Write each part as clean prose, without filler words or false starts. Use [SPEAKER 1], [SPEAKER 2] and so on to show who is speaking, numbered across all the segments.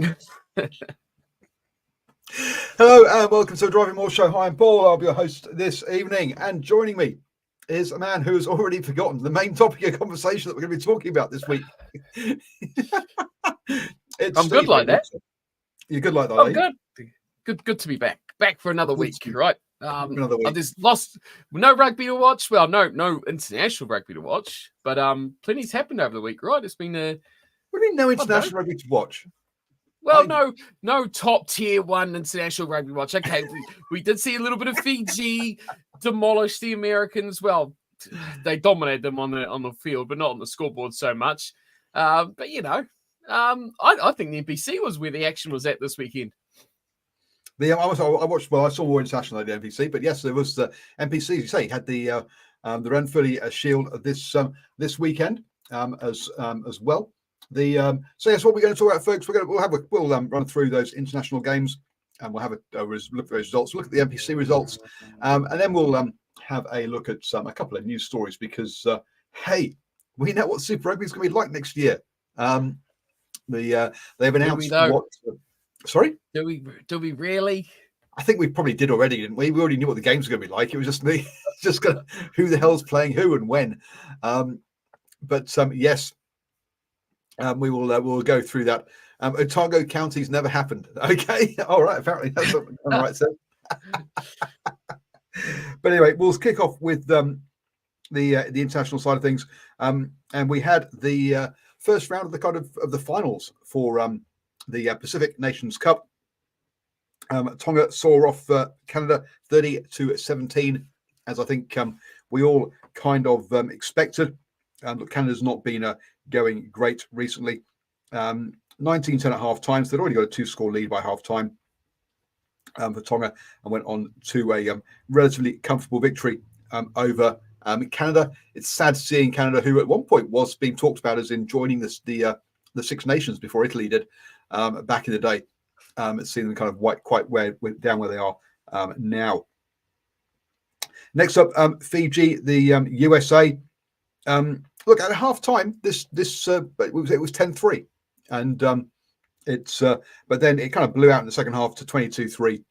[SPEAKER 1] Hello and welcome to the DrivingMaul show. Hi, I'm Paul. I'll be your host this evening, and joining me is a man who has already forgotten the main topic of conversation that we're going to be talking about this week.
[SPEAKER 2] I'm Steve, good like that.
[SPEAKER 1] You're good like that.
[SPEAKER 2] I'm good to be back for another week, right?
[SPEAKER 1] Another week.
[SPEAKER 2] I've just lost no rugby to watch. Well, no international rugby to watch, but plenty's happened over the week, right? It's been
[SPEAKER 1] What do you mean no international rugby to watch?
[SPEAKER 2] Well, no top tier one international rugby watch. Okay, we did see a little bit of Fiji demolish the Americans. Well, they dominated them on the field, but not on the scoreboard so much. But I think the NPC was where the action was at this weekend.
[SPEAKER 1] I watched. Well, I saw more international than the NPC, but yes, there was the NPC. As you say, had the Renfrew Shield this weekend as well. So yes, what we're going to talk about, folks. We'll run through those international games, and we'll have a look at those results. Look at the NPC results, and then we'll have a look at a couple of news stories because hey, we know what Super Rugby is going to be like next year. They've announced what. Sorry,
[SPEAKER 2] do we really?
[SPEAKER 1] I think we probably did already, didn't we? We already knew what the games were going to be like. It was just me, who the hell's playing who and when. Yes. We'll go through that. Otago County's never happened. Okay, all right. Apparently that's what I'm right said. But anyway, we'll kick off with the international side of things. And we had the first round of the finals for the Pacific Nations Cup. Tonga saw off Canada 30-17, as I think we all kind of expected. Look, Canada's not been going great recently. 19-10 at half time, so they'd already got a 2-score lead by half time for Tonga, and went on to a relatively comfortable victory over Canada. It's sad seeing Canada, who at one point was being talked about as in joining the Six Nations before Italy did back in the day. Seeing them kind of quite down where they are now. Next up, Fiji, the USA. Look, at half time, it was 10-3, and but then it kind of blew out in the second half to 22-3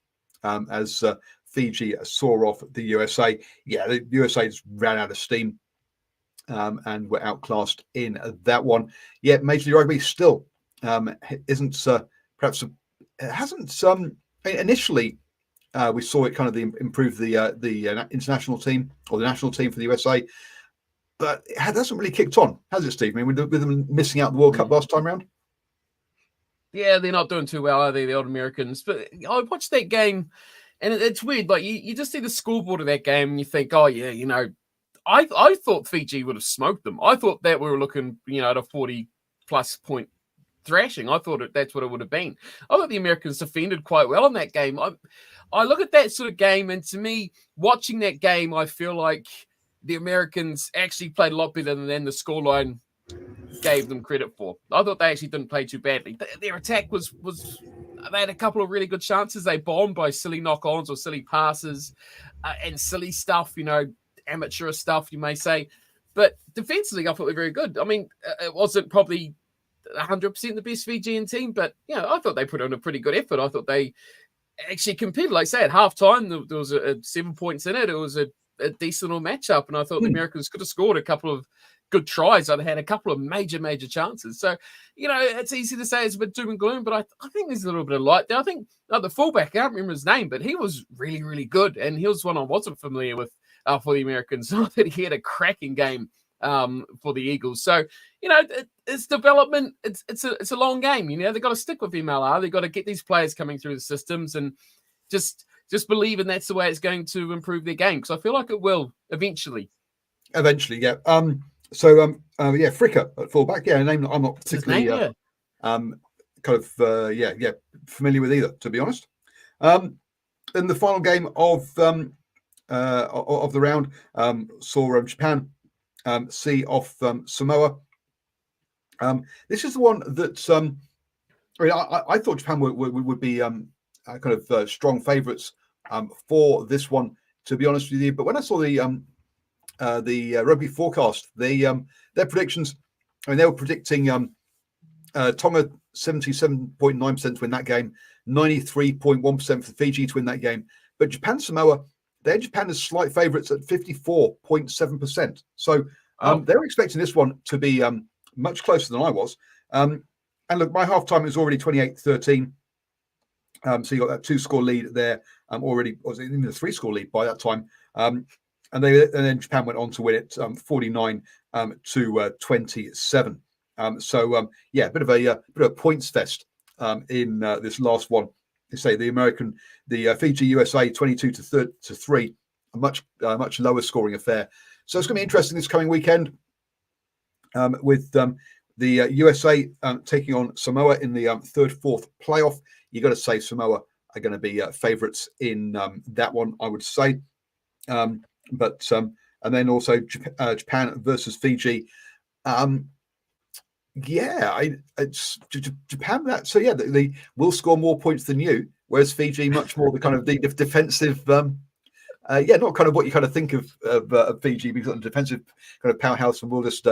[SPEAKER 1] as Fiji saw off the USA. Yeah, the USA just ran out of steam and were outclassed in that one. Yeah, Major League Rugby still isn't perhaps it hasn't. Initially, we saw it kind of improve the international team or the national team for the USA. But it hasn't really kicked on, has it, Steve? I mean, with them missing out the World Cup last time round?
[SPEAKER 2] Yeah, they're not doing too well, are they, the old Americans? But I watched that game, and it's weird. Like, you just see the scoreboard of that game, and you think, oh, yeah, I thought Fiji would have smoked them. I thought that we were looking, at a 40-plus point thrashing. I thought that's what it would have been. I thought the Americans defended quite well in that game. I look at that sort of game, and to me, watching that game, I feel like the Americans actually played a lot better than the scoreline gave them credit for. I thought they actually didn't play too badly. Their attack was they had a couple of really good chances. They bombed by silly knock-ons or silly passes and silly stuff, amateur stuff, you may say. But defensively, I thought they were very good. I mean, it wasn't probably 100% the best Fijian team, but, I thought they put in a pretty good effort. I thought they actually competed. Like I say, at halftime, there was 7 points in it. It was a decent little matchup, and I thought the Americans could have scored a couple of good tries. They had a couple of major chances. So, it's easy to say it's a bit doom and gloom, but I think there's a little bit of light there. I think the fullback, I can't remember his name, but he was really, really good, and he was one I wasn't familiar with for the Americans. I thought he had a cracking game for the Eagles. So, it's development. It's a long game. They've got to stick with MLR. They've got to get these players coming through the systems and just believe, and that's the way it's going to improve their game, because I feel like it will eventually.
[SPEAKER 1] Eventually, yeah. Fricker at fullback. Yeah, a name that I'm not particularly familiar with either, to be honest. In the final game of the round, saw Japan see off Samoa. This is the one that I thought Japan would be kind of strong favourites for this one, to be honest with you. But when I saw the rugby forecast, their predictions, I mean, they were predicting Tonga 77.9% to win that game, 93.1% for Fiji to win that game. But Japan Samoa, Japan is slight favourites at 54.7%. So they're expecting this one to be much closer than I was. And look, by halftime it was already 28-13. So you got that 2-score lead there already, or was it even a 3-score lead by that time? And then Japan went on to win it 49 to 27. So a bit of a points fest in this last one. You say the Fiji USA 22 to 3, a much lower scoring affair. So it's going to be interesting this coming weekend with the USA taking on Samoa in the 3rd-4th playoff. You got to say Samoa are going to be favourites in that one, I would say. And then also Japan versus Fiji. It's Japan. They will score more points than you, whereas Fiji much more the kind of the defensive. Not kind of what you kind of think of Fiji, because the defensive kind of powerhouse, and we'll just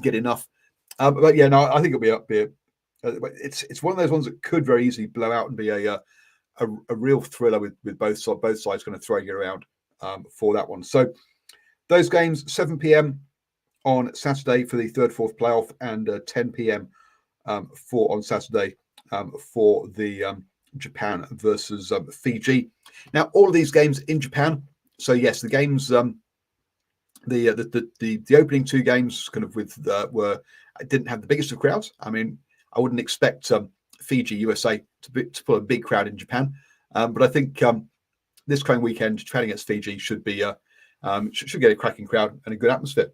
[SPEAKER 1] get enough. I think it'll be it's one of those ones that could very easily blow out and be a real thriller with both sides kind of throwing it around for that one. So those games 7 p.m. on Saturday for the 3rd-4th playoff, and 10 p.m. on Saturday for the Japan versus Fiji. Now, all of these games in Japan. So yes, the games, the opening 2 games kind of didn't have the biggest of crowds. I mean, I wouldn't expect Fiji USA to put a big crowd in Japan, but I think this coming weekend, Japan against Fiji should get a cracking crowd and a good atmosphere.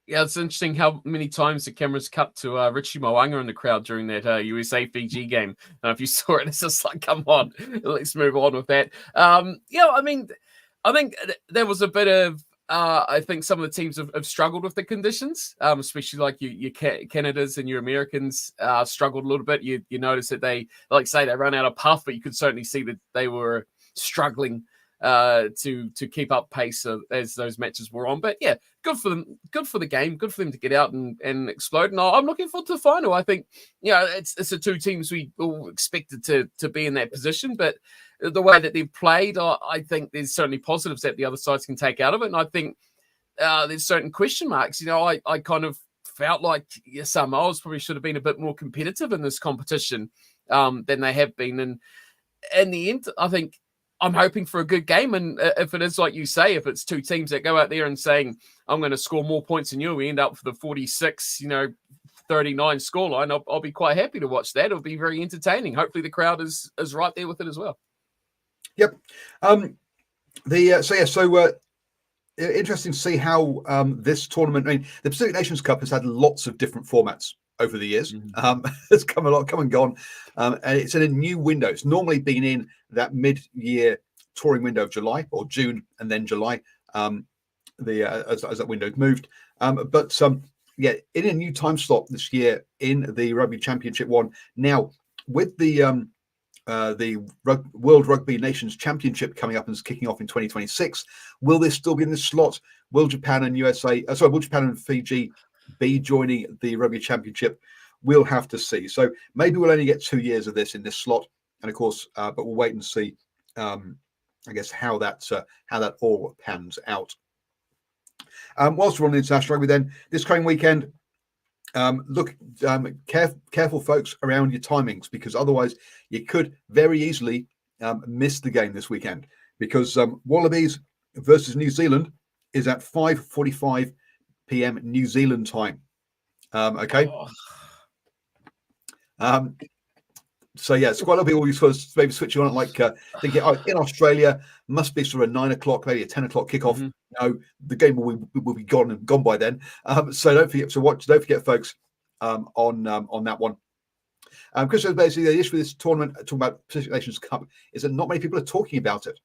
[SPEAKER 2] Yeah, it's interesting how many times the cameras cut to Richie Mo'unga in the crowd during that USA Fiji game. If you saw it, it's just like, come on, let's move on with that. I think there was a bit of. I think some of the teams have struggled with the conditions, especially like your Canadas and your Americans struggled a little bit. You notice that they run out of puff, but you could certainly see that they were struggling to keep up pace as those matches were on. But yeah, good for them. Good for the game. Good for them to get out and explode. And I'm looking forward to the final. I think it's the 2 teams we all expected to be in that position, but the way that they've played, I think there's certainly positives that the other sides can take out of it. And I think there's certain question marks. I kind of felt like Samoa probably should have been a bit more competitive in this competition than they have been. And in the end, I think I'm hoping for a good game. And if it is like you say, if it's 2 teams that go out there and saying, I'm going to score more points than you, we end up for the 46, 39 scoreline, I'll be quite happy to watch that. It'll be very entertaining. Hopefully the crowd is right there with it as well.
[SPEAKER 1] Yep. Interesting to see how this tournament. I mean, the Pacific Nations Cup has had lots of different formats over the years. It's come and gone, and it's in a new window. It's normally been in that mid-year touring window of July or June, and then July. As that window's moved, in a new time slot this year in the Rugby Championship one. Now with the World Rugby Nations Championship coming up and is kicking off in 2026. Will this still be in this slot? Will Japan and Fiji be joining the Rugby Championship? We'll have to see. So maybe we'll only get 2 years of this in this slot, and of course, but we'll wait and see. I guess how that all pans out. Whilst we're on the international rugby, then this coming weekend. Careful, folks, around your timings, because otherwise you could very easily miss the game this weekend, because Wallabies versus New Zealand is at 5:45 p.m. New Zealand time. Okay. So yeah, it's quite a lot of people sort of maybe switching on it, thinking, in Australia must be sort of a 9 o'clock, maybe a 10 o'clock kickoff.
[SPEAKER 2] Mm-hmm.
[SPEAKER 1] No, the game will be gone by then. So don't forget to watch. Don't forget, folks, on that one. Because basically the issue with this tournament, talking about Pacific Nations Cup, is that not many people are talking about it.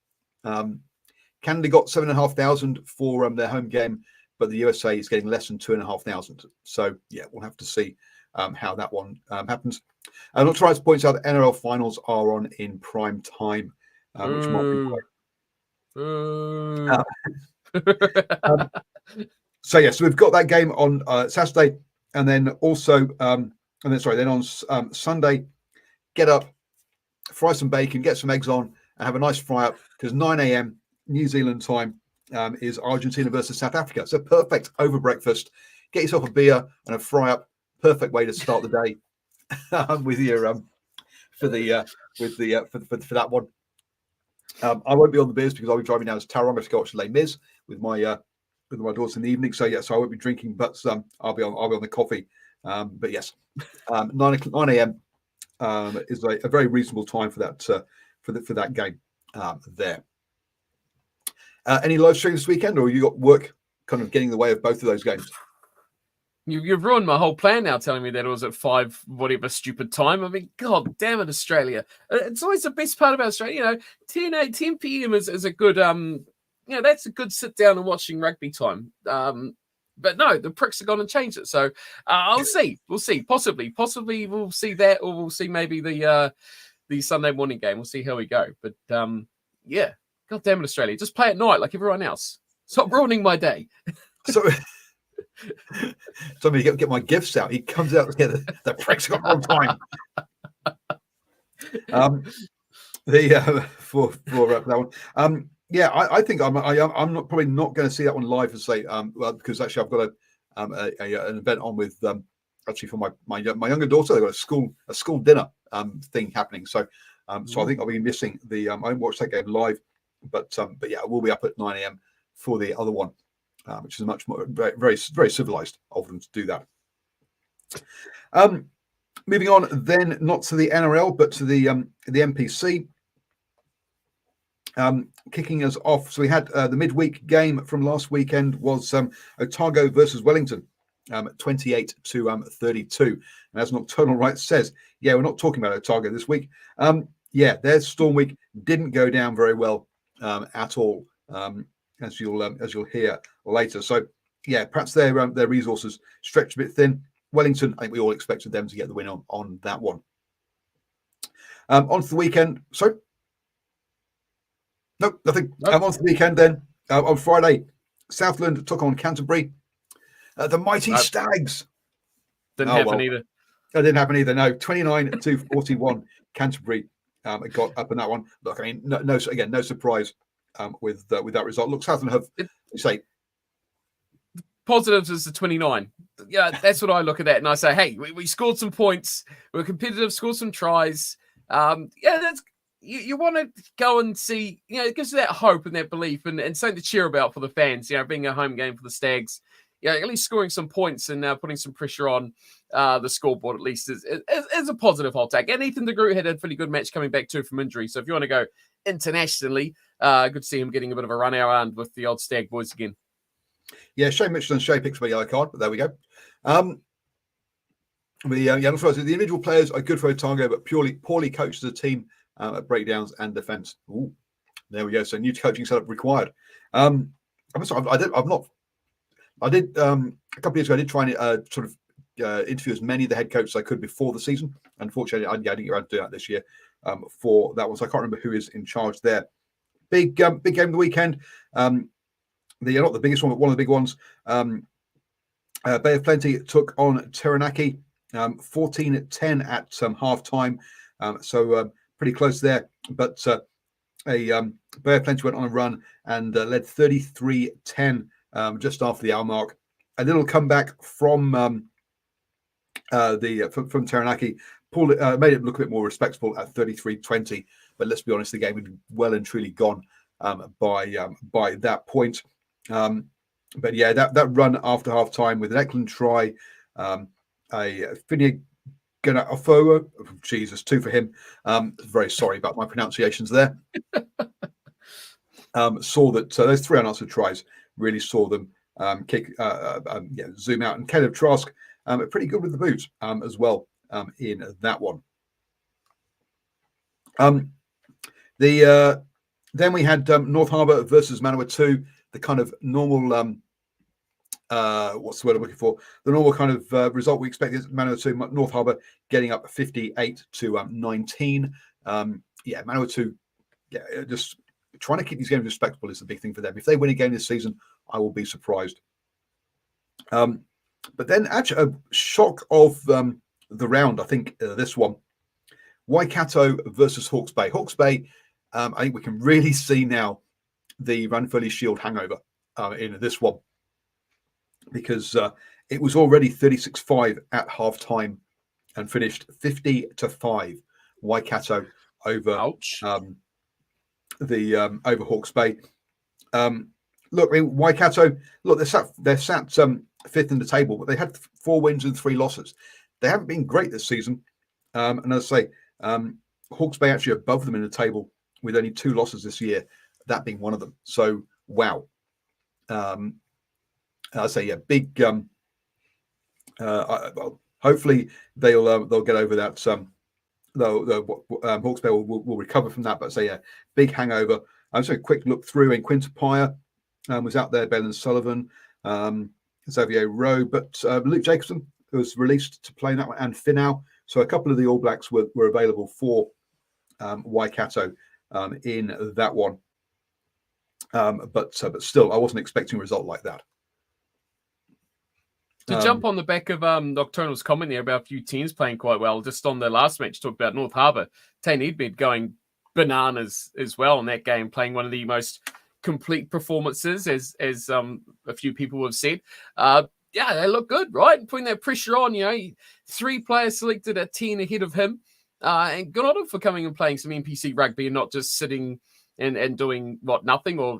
[SPEAKER 1] Canada got 7,500 for their home game, but the USA is getting less than 2,500. So yeah, we'll have to see how that one happens. And Trice points out that NRL finals are on in prime time, which might be great. So we've got that game on Saturday, and then also then on Sunday, get up, fry some bacon, get some eggs on, and have a nice fry up, because 9 a.m. New Zealand time is Argentina versus South Africa. So perfect over breakfast. Get yourself a beer and a fry up. Perfect way to start the day with your for that one. I won't be on the beers because I'll be driving down to Tauranga to go watch Les Mis with my daughters in the evening. So I won't be drinking, but I'll be on the coffee. But yes, 9 a.m. Is a very reasonable time for that game there. Any live streams this weekend, or you got work kind of getting in the way of both of those games?
[SPEAKER 2] You've ruined my whole plan now, telling me that it was at 5 whatever stupid time. I mean, God damn it, Australia! It's always the best part about Australia. 10 p.m. is a good that's a good sit down and watching rugby time. But no, the pricks have gone and changed it. So I'll see. We'll see. Possibly we'll see that, or we'll see maybe the Sunday morning game. We'll see how we go. But yeah, God damn it, Australia! Just play at night like everyone else. Stop ruining my day.
[SPEAKER 1] So. Somebody get my gifts out. He comes out. Yeah, the pricks got wrong time. For that one. Yeah, I think I'm not probably not going to see that one live and say because actually I've got an event on with actually for my younger daughter. They've got a school dinner thing happening. So I think I'll be missing I won't watch that game live, but yeah, I will be up at 9 a.m. for the other one. Which is much more very, very civilized of them to do that. Moving on, then, not to the NRL, but to the NPC. Kicking us off. So we had the midweek game from last weekend was Otago versus Wellington, 28-32. And as Nocturnal Rights says, yeah, we're not talking about Otago this week. Yeah, their Storm Week didn't go down very well at all. As you'll hear later. So yeah, perhaps their resources stretched a bit thin. Wellington, I think we all expected them to get the win on that one. On to the weekend. Sorry? Nope, nothing.
[SPEAKER 2] Nope.
[SPEAKER 1] On to the weekend then. On Friday, Southland took on Canterbury. The mighty Stags.
[SPEAKER 2] Didn't happen either.
[SPEAKER 1] That didn't happen either. No, 29-41. Canterbury got up in that one. Look, I mean, no surprise. With that result. Look, Southland have
[SPEAKER 2] positives is the 29. Yeah, that's what I look at that and I say, hey, we scored some points, we were competitive, scored some tries. Yeah, that's you want to go and see, it gives you that hope and that belief and something to cheer about for the fans, being a home game for the Stags. At least scoring some points and putting some pressure on the scoreboard at least is a positive I'll take. And Ethan de Groot had a pretty good match coming back too from injury. So if you want to go internationally, good to see him getting a bit of a run around with the old Stag boys again.
[SPEAKER 1] Yeah, Shane Mitchell and Shea picks up a yellow card, but there we go. The individual players are good for Otago, but poorly coached as a team at breakdowns and defence. Ooh, there we go. So new coaching setup required. I'm sorry, I did a couple of years ago. I did try and interview as many of the head coaches as I could before the season. Unfortunately, I didn't get around to do that this year for that one. So I can't remember who is in charge there. Big game of the weekend. Not the biggest one, but one of the big ones. Bay of Plenty took on Taranaki, 14-10 at half time. So pretty close there. But Bay of Plenty went on a run and led 33-10 just after the hour mark. A little comeback from Taranaki, made it look a bit more respectable at 33-20. But let's be honest, the game had well and truly gone by that point. But yeah, that run after half time with an excellent try, a Finia Ganafo, Jesus, 2 for him. Very sorry about my pronunciations there. Saw that those 3 unanswered tries really saw them zoom out. And Caleb Trask, pretty good with the boot as well in that one. Then we had North Harbour versus Manawatu, the kind of normal, what's the word I'm looking for? The normal kind of result we expected. Manawatu, North Harbour getting up 58-19. Manawatu, just trying to keep these games respectable is the big thing for them. If they win a game this season, I will be surprised. But then actually a shock of the round, I think this one, Waikato versus Hawke's Bay. Hawke's Bay, I think we can really see now the Ranfurly Shield hangover in this one, because it was already 36-5 at half time and finished 50-5 Waikato over over Hawke's Bay. Look, I mean, Waikato, look, they're sat fifth in the table, but they had 4 wins and 3 losses. They haven't been great this season. And as I say, Hawke's Bay actually above them in the table with only 2 losses this year, that being one of them. So, wow. I say, yeah, big. Well, hopefully they'll get over that. Hawke's Bay will recover from that. But say, yeah, big hangover. So a quick look through, and Quinter was out there, Ben Sullivan, Xavier Rowe, but Luke Jacobson was released to play in that one, and Finau. So a couple of the All Blacks were available for Waikato in that one. But still, I wasn't expecting a result like that.
[SPEAKER 2] To jump on the back of Nocturnal's comment there about a few teams playing quite well, just on the last match, talked about North Harbour, Tane Edmed going bananas as well in that game, playing one of the most complete performances, as a few people have said. Yeah, they look good, right? Putting that pressure on, 3 players selected at 10 ahead of him. And good on him for coming and playing some NPC rugby and not just sitting and doing nothing or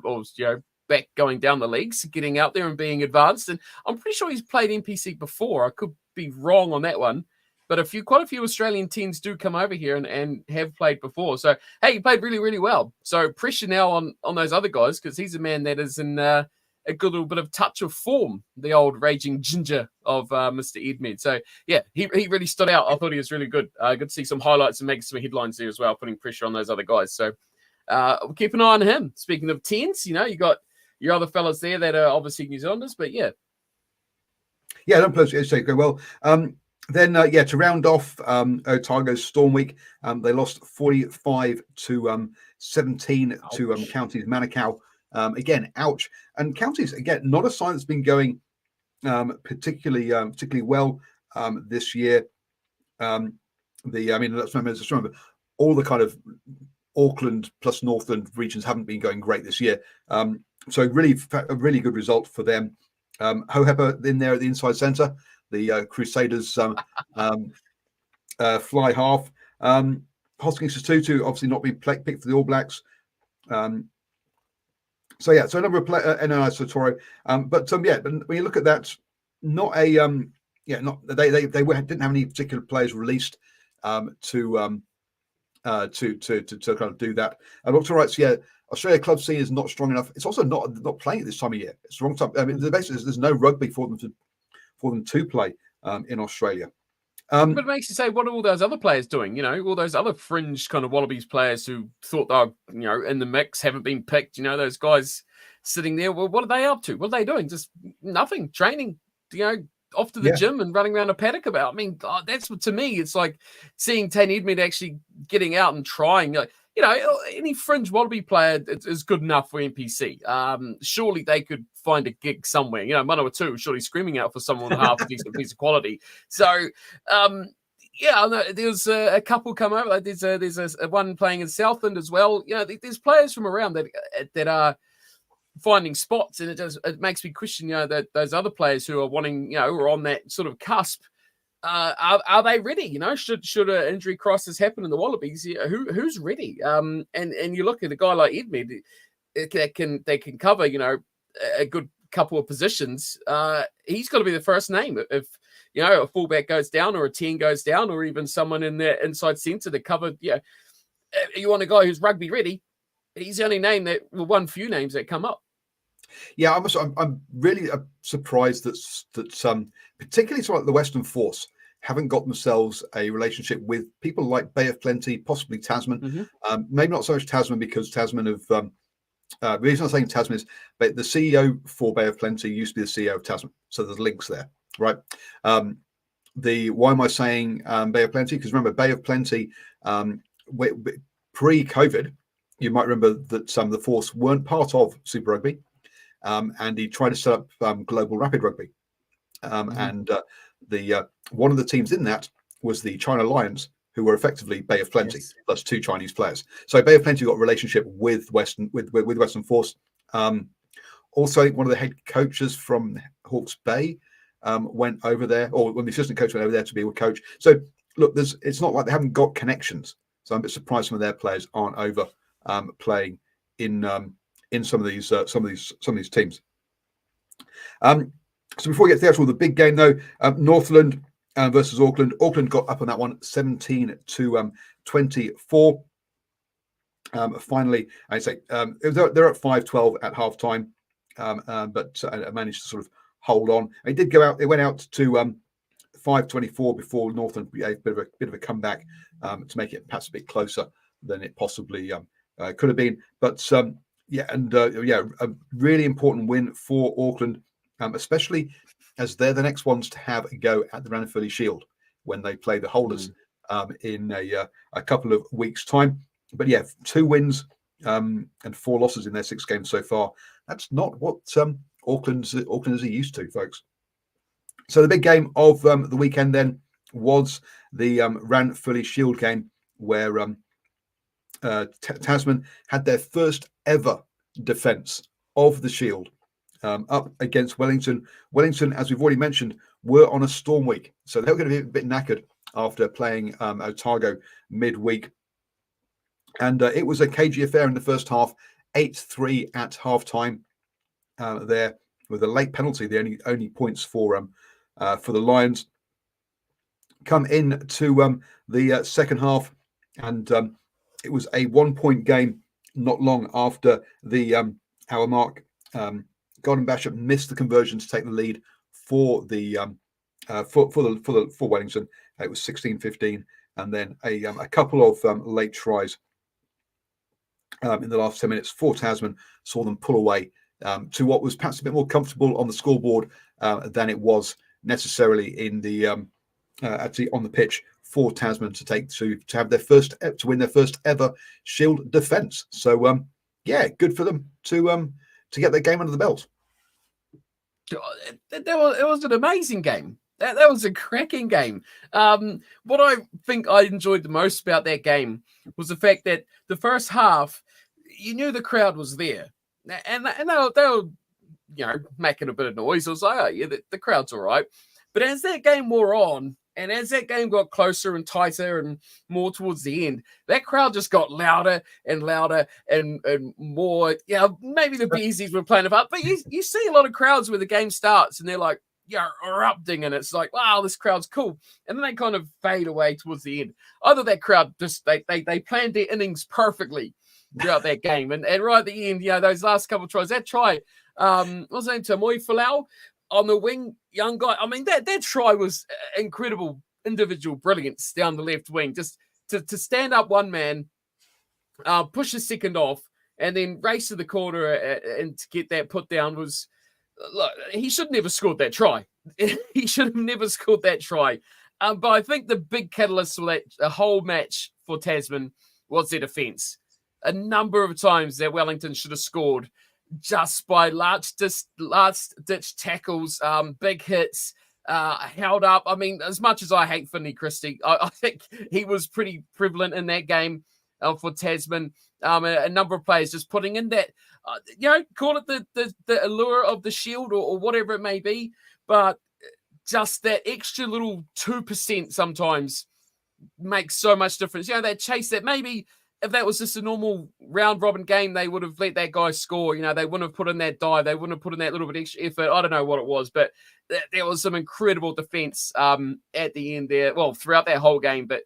[SPEAKER 2] back going down the leagues, getting out there and being advanced. And I'm pretty sure he's played NPC before. I could be wrong on that one. But quite a few Australian teams do come over here and have played before. So, hey, he played really, really well. So pressure now on those other guys, because he's a man that is in a good little bit of touch of form, the old raging ginger of Mr. Edmed. So, yeah, he really stood out. I thought he was really good. Good to see some highlights and make some headlines there as well, putting pressure on those other guys. So we'll keep an eye on him. Speaking of 10s, you got your other fellas there that are obviously New Zealanders, but yeah.
[SPEAKER 1] Yeah, don't play say go well. Then, to round off Otago's Storm Week, they lost 45-17 to Counties Manukau. Again, ouch. And Counties, again, not a side that's been going particularly well this year. Let's remember all the kind of Auckland plus Northland regions haven't been going great this year. So really, a really good result for them. Hohepa in there at the inside centre. The Crusaders fly half. Hoskins Tutu obviously not being picked for the All Blacks. So a number of NNI Sotoro. But when you look at that, not a they didn't have any particular players released to kind of do that. And also right, Australia club scene is not strong enough. It's also not playing at this time of year. It's the wrong time. I mean, basically there's no rugby for them to play in Australia.
[SPEAKER 2] But it makes you say, what are all those other players doing? All those other fringe kind of Wallabies players who thought they were, in the mix, haven't been picked. Those guys sitting there. Well, what are they up to? What are they doing? Just nothing. Training. Off to the gym and running around a paddock about. I mean, God, that's what, to me, it's like seeing Tane Edmed actually getting out and trying. Any fringe Wallaby player is good enough for NPC. Surely they could find a gig somewhere. Manawatu surely screaming out for someone with half a decent piece of quality. So, there's a couple come over. Like there's a one playing in Southland as well. There's players from around that are finding spots, and it makes me question, that those other players who are wanting, who are on that sort of cusp. Are they ready? Should an injury crisis happen in the Wallabies? Who's ready? And you look at a guy like Edmed, they can cover a good couple of positions. He's got to be the first name if a fullback goes down or a 10 goes down or even someone in the inside centre to cover. You want a guy who's rugby ready. He's the only name one few names that come up.
[SPEAKER 1] Yeah, I'm really surprised that particularly sort of the Western Force haven't got themselves a relationship with people like Bay of Plenty, possibly Tasman. Mm-hmm. Maybe not so much Tasman, because Tasman have. The reason I'm saying Tasman is, but the CEO for Bay of Plenty used to be the CEO of Tasman, so there's links there, right? Why am I saying Bay of Plenty? Because remember, Bay of Plenty, pre-COVID, you might remember that some of the Force weren't part of Super Rugby. And he tried to set up Global Rapid Rugby, and one of the teams in that was the China Lions, who were effectively Bay of Plenty
[SPEAKER 2] Yes.
[SPEAKER 1] plus 2 Chinese players. So Bay of Plenty got a relationship with Western Force. Also, one of the head coaches from Hawke's Bay went over there, or when the assistant coach went over there to be a coach. So look, it's not like they haven't got connections. So I'm a bit surprised some of their players aren't over playing in some of these teams. So before we get to the big game though, Northland versus Auckland. Auckland got up on that one 17-24. Finally, I'd say they're at 5-12 at half time, but managed to sort of hold on. It did go out. It went out to 5-24 before Northland gave a bit of a comeback to make it perhaps a bit closer than it possibly could have been. But a really important win for Auckland, especially as they're the next ones to have a go at the Ranfurly Shield when they play the holders in a couple of weeks' time. But 2 wins and 4 losses in their 6 games so far. That's not what Aucklanders are used to, folks. So the big game of the weekend then was the Ranfurly Shield game, where Tasman had their first ever defence of the Shield up against Wellington. Wellington, as we've already mentioned, were on a storm week, so they were going to be a bit knackered after playing Otago midweek. And it was a cagey affair in the first half, 8-3 at half-time there, with a late penalty, the only points for the Lions. Come into the second half, and it was a 1-point game not long after the hour mark. Golden Bishop missed the conversion to take the lead for the for Wellington. It was 16-15, and then a couple of late tries in the last 10 minutes for Tasman saw them pull away to what was perhaps a bit more comfortable on the scoreboard than it was necessarily in the actually on the pitch for Tasman to have their first to win their first ever Shield defence. So good for them to get their game under the belt.
[SPEAKER 2] It was an amazing game. That was a cracking game. What I think I enjoyed the most about that game was the fact that the first half, you knew the crowd was there, and they were making a bit of noise. I was like, oh yeah, the crowd's all right. But as that game wore on, and as that game got closer and tighter and more towards the end, that crowd just got louder and louder and more. Maybe the Beesies were playing a part, but you see a lot of crowds where the game starts and they're like, erupting, and it's like, wow, this crowd's cool. And then they kind of fade away towards the end. I thought that crowd just, they planned their innings perfectly throughout that game. And right at the end, those last couple of tries, that try, what was his name, Tamoi Falau on the wing, young guy. I mean, that try was incredible individual brilliance down the left wing. Just to stand up one man, push a second off, and then race to the corner and to get that put down was, look, he should never scored that try. He should have never scored that try. But I think the big catalyst for that whole match for Tasman was their defence. A number of times that Wellington should have scored just by last-ditch tackles, big hits, held up. I mean, as much as I hate Finney Christie, I think he was pretty prevalent in that game for Tasman. A number of players just putting in that, call it the allure of the Shield or whatever it may be, but just that extra little 2% sometimes makes so much difference. That chase that maybe if that was just a normal round robin game, they would have let that guy score. They wouldn't have put in that dive. They wouldn't have put in that little bit extra effort. I don't know what it was, but there was some incredible defense at the end there. Well, throughout that whole game, but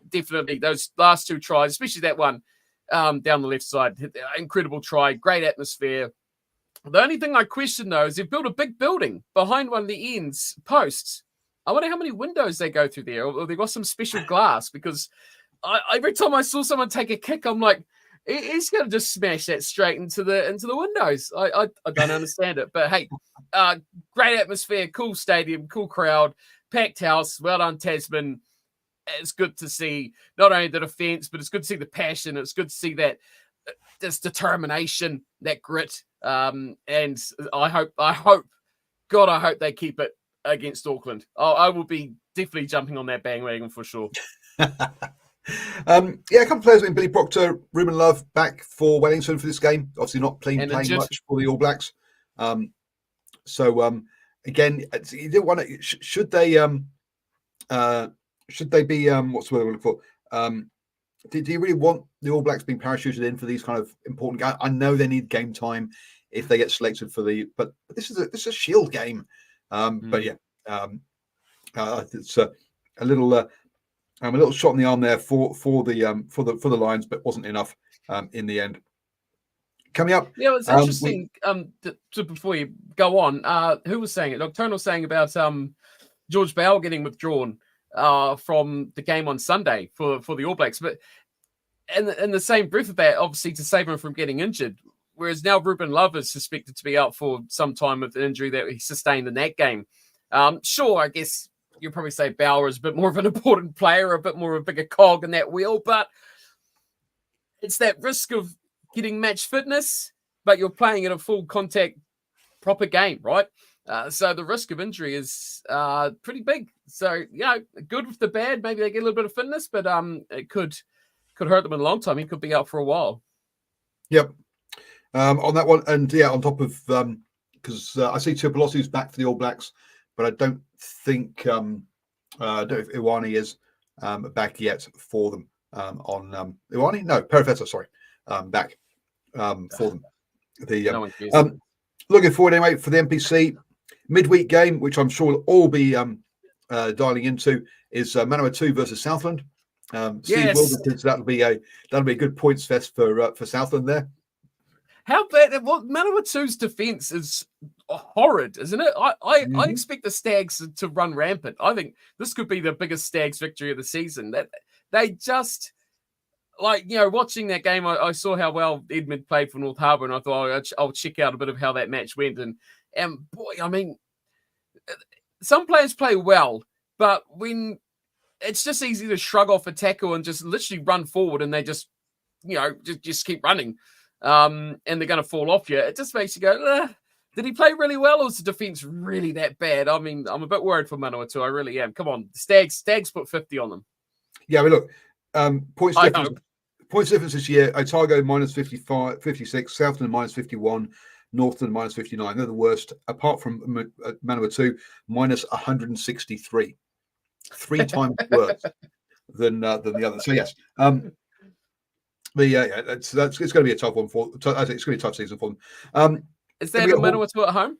[SPEAKER 2] definitely those last 2 tries, especially that one down the left side, incredible try, great atmosphere. The only thing I question though is they've built a big building behind one of the ends posts. I wonder how many windows they go through there, or they've got some special glass, because every time I saw someone take a kick, I'm like, he's going to just smash that straight into the windows. I don't understand it, but hey, great atmosphere, cool stadium, cool crowd, packed house. Well done, Tasman. It's good to see not only the defense, but it's good to see the passion. It's good to see that this determination, that grit. And I hope they keep it against Auckland. I will be definitely jumping on that bandwagon for sure.
[SPEAKER 1] A couple of players in Billy Proctor, Ruben Love back for Wellington for this game. Obviously not playing much for the All Blacks. Again, you didn't want to. Should they be what's the word I'm looking for? Do you really want the All Blacks being parachuted in for these kind of important games? I know they need game time if they get selected for but this is a Shield game. But yeah, it's a little shot in the arm there for the Lions, but wasn't enough in the end. Coming up,
[SPEAKER 2] yeah, it's interesting. Before you go on, who was saying it? Nocturnal saying about George Bowe getting withdrawn from the game on Sunday for the All Blacks, but in the same breath of that, obviously to save him from getting injured. Whereas now Ruben Love is suspected to be out for some time with an injury that he sustained in that game. Sure, I guess you'll probably say Bower is a bit more of an important player, a bit more of a bigger cog in that wheel, but it's that risk of getting match fitness, but you're playing in a full contact proper game, right? So the risk of injury is pretty big. So, good with the bad. Maybe they get a little bit of fitness, but it could hurt them in a long time. He could be out for a while.
[SPEAKER 1] Yep. On that one, and on top of because I see Tuipulotu's back for the All Blacks, but I don't think I don't know if Iwani is back yet for them. On Iwani, no, Perifeta, sorry, back for them. Looking forward anyway for the NPC midweek game, which I'm sure we'll all be dialing into, is Manawatu versus Southland. Steve will, because that'll be a good points fest for Southland there.
[SPEAKER 2] How bad? Well, Manawatu's defense is horrid, isn't it? I expect the Stags to run rampant. I think this could be the biggest Stags victory of the season. That they just watching that game, I saw how well Edmund played for North Harbour, and I thought I'll check out a bit of how that match went. And boy, I mean, some players play well, but when it's just easy to shrug off a tackle and just literally run forward, and they just keep running. And they're going to fall off you. It just makes you go, did he play really well, or is the defense really that bad? I mean, I'm a bit worried for Manawatu. I really am. Come on, Stags put 50 on them.
[SPEAKER 1] Yeah, I mean, look, points difference this year, Otago minus 56, Southland minus 51, Northland minus 59. They're the worst, apart from Manawatu, minus 163. 3 times worse than the other. So, yes. It's going to be a tough one I think it's going to be a tough season for them.
[SPEAKER 2] Is that Manawatu at home?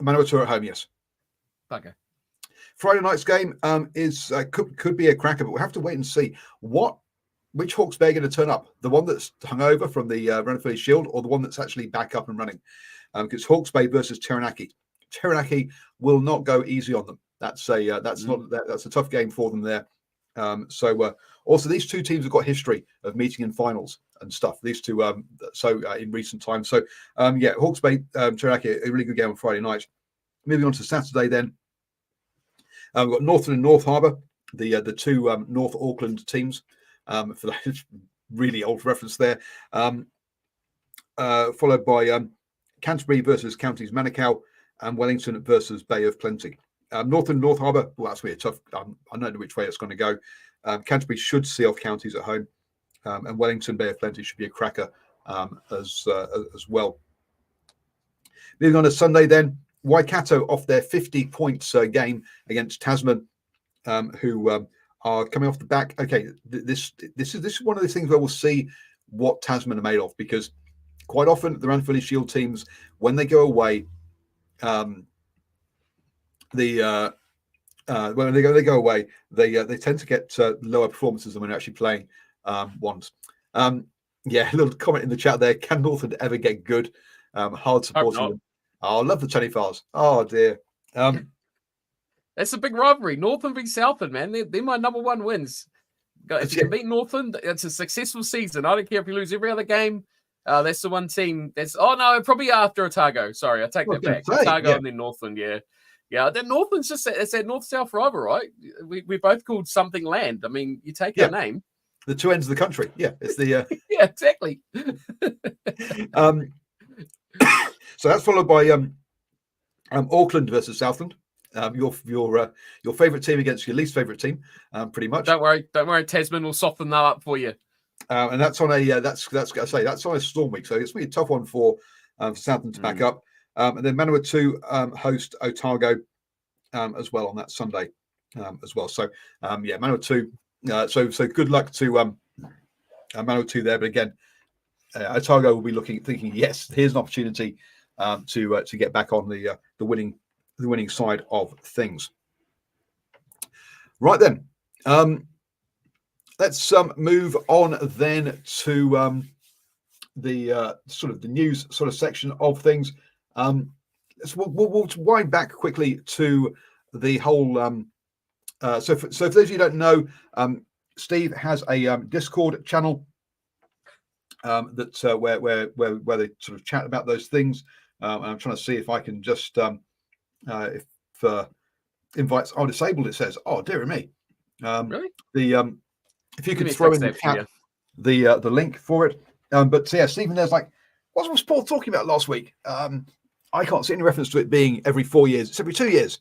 [SPEAKER 1] Manawatu at home, yes.
[SPEAKER 2] Okay.
[SPEAKER 1] Friday night's game is could be a cracker, but we'll have to wait and see which Hawke's Bay are going to turn up. The one that's hung over from the Ranfurly Shield, or the one that's actually back up and running. Because Hawke's Bay versus Taranaki. Taranaki will not go easy on them. That's a tough game for them there. Also, these two teams have got history of meeting in finals and stuff. These two, in recent times. So, Hawke's Bay, Taranaki, a really good game on Friday night. Moving on to Saturday, then we've got Northland and North Harbour, the two North Auckland teams. For that really old reference there, followed by Canterbury versus Counties Manukau and Wellington versus Bay of Plenty. Northland, North Harbour, well, that's really tough. I don't know which way it's going to go. Canterbury should see off Counties at home, and Wellington, Bay of Plenty should be a cracker as well. Moving on to Sunday, then Waikato off their 50 points game against Tasman, who are coming off the back. Okay, this is one of those things where we'll see what Tasman are made of, because quite often the Ranfurly Shield teams, when they go away, when they go away, they tend to get lower performances than when they're actually playing ones. A little comment in the chat there. Can Northland ever get good? Hard supporting them. Oh, I love the Tenifars. Oh dear.
[SPEAKER 2] That's a big rivalry. Northland v Southland, man. They're my number one wins. If you can beat Northland, it's a successful season. I don't care if you lose every other game. That's the one team. Probably after Otago. Sorry, I take that back. Otago and then Northland. Yeah. Then Northland's just it's that north-south rival, right? We both called something land. I mean, you take our name.
[SPEAKER 1] The two ends of the country. Yeah, it's the
[SPEAKER 2] yeah, exactly.
[SPEAKER 1] So that's followed by Auckland versus Southland. Your favourite team against your least favourite team, pretty much.
[SPEAKER 2] Don't worry. Tasman will soften that up for you.
[SPEAKER 1] And that's on a that's on a storm week, so it's going to be a tough one for Southampton to back up. And then Manawatu host Otago as well on that Sunday as well. So Manawatu. So good luck to Manawatu there. But again, Otago will be thinking, yes, here's an opportunity to get back on the winning side of things. Right then, let's move on then to the sort of the news sort of section of things. We'll wind back quickly to the whole. So for those of you who don't know, Steve has a Discord channel that where they sort of chat about those things. And I'm trying to see if I can just if invites are disabled. It says, "Oh dear me."
[SPEAKER 2] Really?
[SPEAKER 1] If you could throw in the chat the link for it. But yeah, Stephen, there's like, what was Paul talking about last week? I can't see any reference to it being every 4 years. It's every 2 years.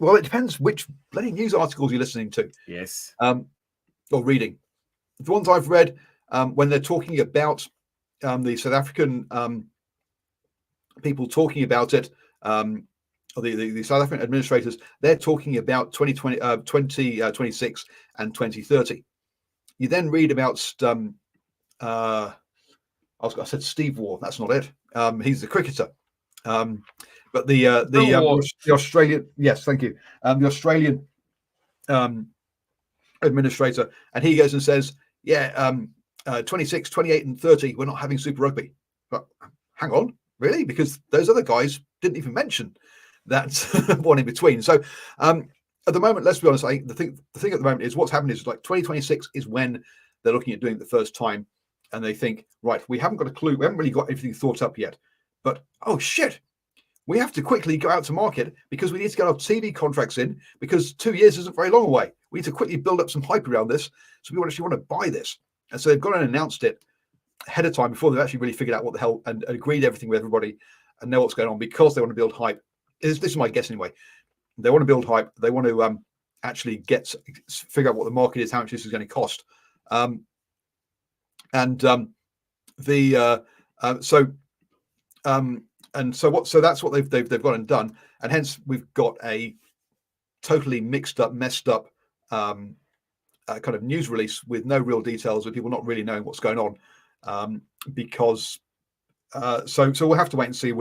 [SPEAKER 1] Well, it depends which bloody news articles you're listening to.
[SPEAKER 2] Yes.
[SPEAKER 1] Or reading. The ones I've read, when they're talking about the South African people talking about it, or the South African administrators, they're talking about 2026 and 2030. You then read about I said Steve Waugh. That's not it. He's the cricketer. But the Australian, yes, thank you. The Australian administrator, and he goes and says, 26, 28, and 30, we're not having Super Rugby. But hang on, really? Because those other guys didn't even mention that one in between. So at the moment, let's be honest, the thing at the moment is what's happened is like 2026 is when they're looking at doing it the first time, and they think, right, we haven't got a clue, we haven't really got everything thought up yet, but oh shit, we have to quickly go out to market because we need to get our TV contracts in because 2 years isn't very long away. We need to quickly build up some hype around this, so we actually want to buy this. And so they've gone and announced it ahead of time before they've actually really figured out what the hell and agreed everything with everybody and know what's going on, because they want to build hype. This is my guess anyway. They want to build hype. They want to actually figure out what the market is, how much this is going to cost. So that's what they've gone and done, and hence we've got a totally mixed up, messed up kind of news release with no real details, with people not really knowing what's going on, because so we'll have to wait and see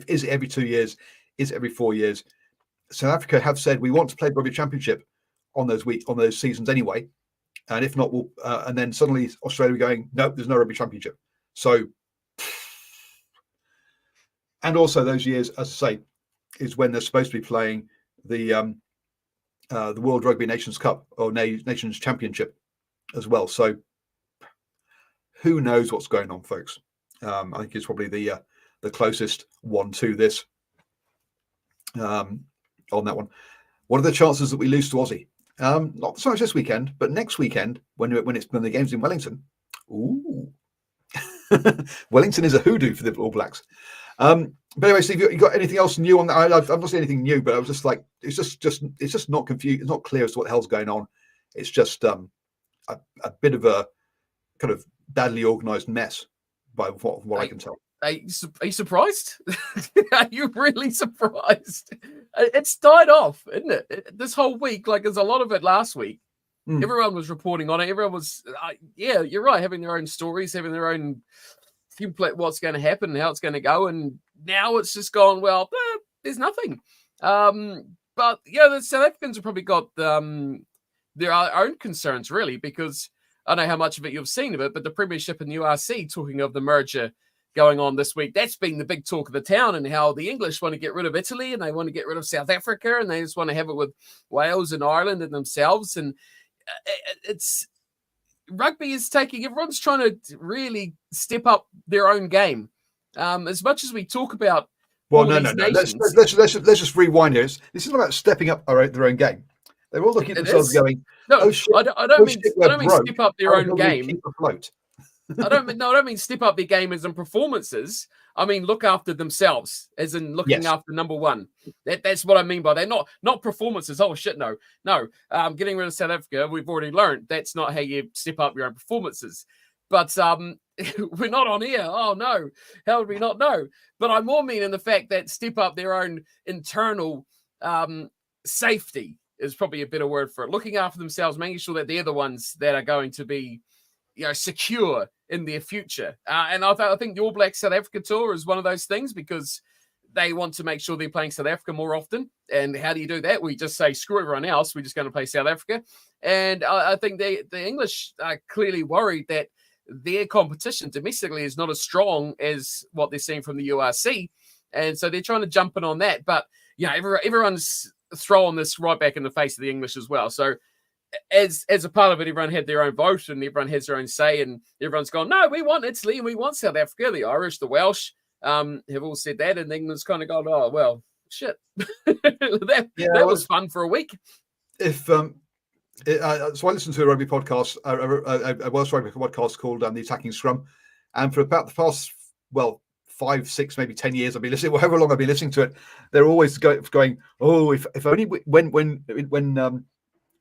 [SPEAKER 1] is it every 2 years, is it every 4 years. South Africa have said we want to play Rugby Championship on those seasons anyway, and if not, we'll and then suddenly Australia going, no, there's no Rugby Championship. So, and also those years, as I say, is when they're supposed to be playing the World Rugby Nations Cup or Nations Championship as well. So, who knows what's going on, folks? I think it's probably the closest one to this. On that one, what are the chances that we lose to Aussie? Not so much this weekend, but next weekend when the game's in Wellington. Ooh, Wellington is a hoodoo for the All Blacks. But anyway, Steve, you got anything else new on that? I've not seen anything new, but I was just like, it's just not confused. It's not clear as to what the hell's going on. It's just a bit of a kind of badly organised mess, by what I can tell.
[SPEAKER 2] Are you surprised? Are you really surprised? It's died off, isn't it? This whole week, like there's a lot of it last week. Everyone was reporting on it. Everyone was, you're right, having their own stories, having their own what's going to happen and how it's going to go. And now it's just gone, well, there's nothing. But the South Africans have probably got their own concerns, really, because I don't know how much of it you've seen of it, but the Premiership and URC talking of the merger going on this week, that's been the big talk of the town, and how the English want to get rid of Italy and they want to get rid of South Africa and they just want to have it with Wales and Ireland and themselves. And it's rugby is everyone's trying to really step up their own game. As much as we talk about nations,
[SPEAKER 1] let's just rewind here. This is not about stepping up their own game. They're all looking at themselves going,
[SPEAKER 2] no,
[SPEAKER 1] oh shit,
[SPEAKER 2] I don't mean step up their own game.
[SPEAKER 1] Keep afloat.
[SPEAKER 2] I don't mean step up their game as in performances. I mean look after themselves, as in looking
[SPEAKER 1] Yes.
[SPEAKER 2] after number one. That's what I mean by that. Not performances. Oh shit, no. Getting rid of South Africa, we've already learned that's not how you step up your own performances. But we're not on here. Oh no, how would we not know? But I more mean in the fact that step up their own internal safety is probably a better word for it. Looking after themselves, making sure that they're the ones that are going to be, secure in their future. And I think the All Black South Africa tour is one of those things, because they want to make sure they're playing South Africa more often. And how do you do that? We just say, screw everyone else. We're just going to play South Africa. And I think the English are clearly worried that their competition domestically is not as strong as what they're seeing from the URC. And so they're trying to jump in on that. But, everyone's throwing this right back in the face of the English as well. So as a part of it, everyone had their own vote and everyone has their own say, and everyone's gone, no, we want Italy and we want South Africa. The Irish, the Welsh have all said that, and England's kind of gone, oh, well, shit. that was fun for a week.
[SPEAKER 1] So I listened to a rugby podcast, a Welsh rugby podcast called The Attacking Scrum, and for about the past 5, 6, maybe 10 years, I've been listening. However long I've been listening to it, they're always going, oh, if only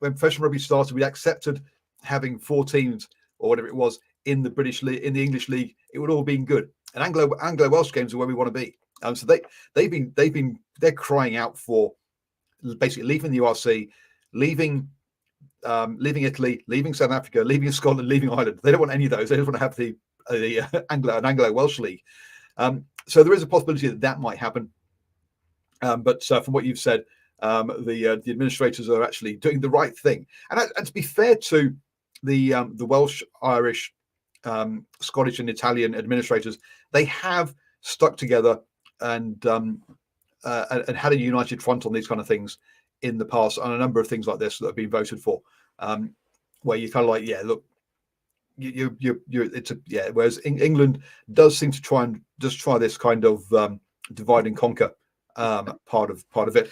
[SPEAKER 1] when professional rugby started, we accepted having 4 teams or whatever it was in the British league, in the English league, it would all been good. And Anglo Welsh games are where we want to be. So they're crying out for basically leaving the URC, leaving Italy, leaving South Africa, leaving Scotland, leaving Ireland. They don't want any of those. They just want to have the Anglo Welsh league. So there is a possibility that might happen. But from what you've said, the administrators are actually doing the right thing. And to be fair to the Welsh, Irish, Scottish, and Italian administrators, they have stuck together and had a united front on these kind of things in the past, on a number of things like this that have been voted for, where you're kind of like, look, whereas England does seem to try this kind of divide and conquer part of it.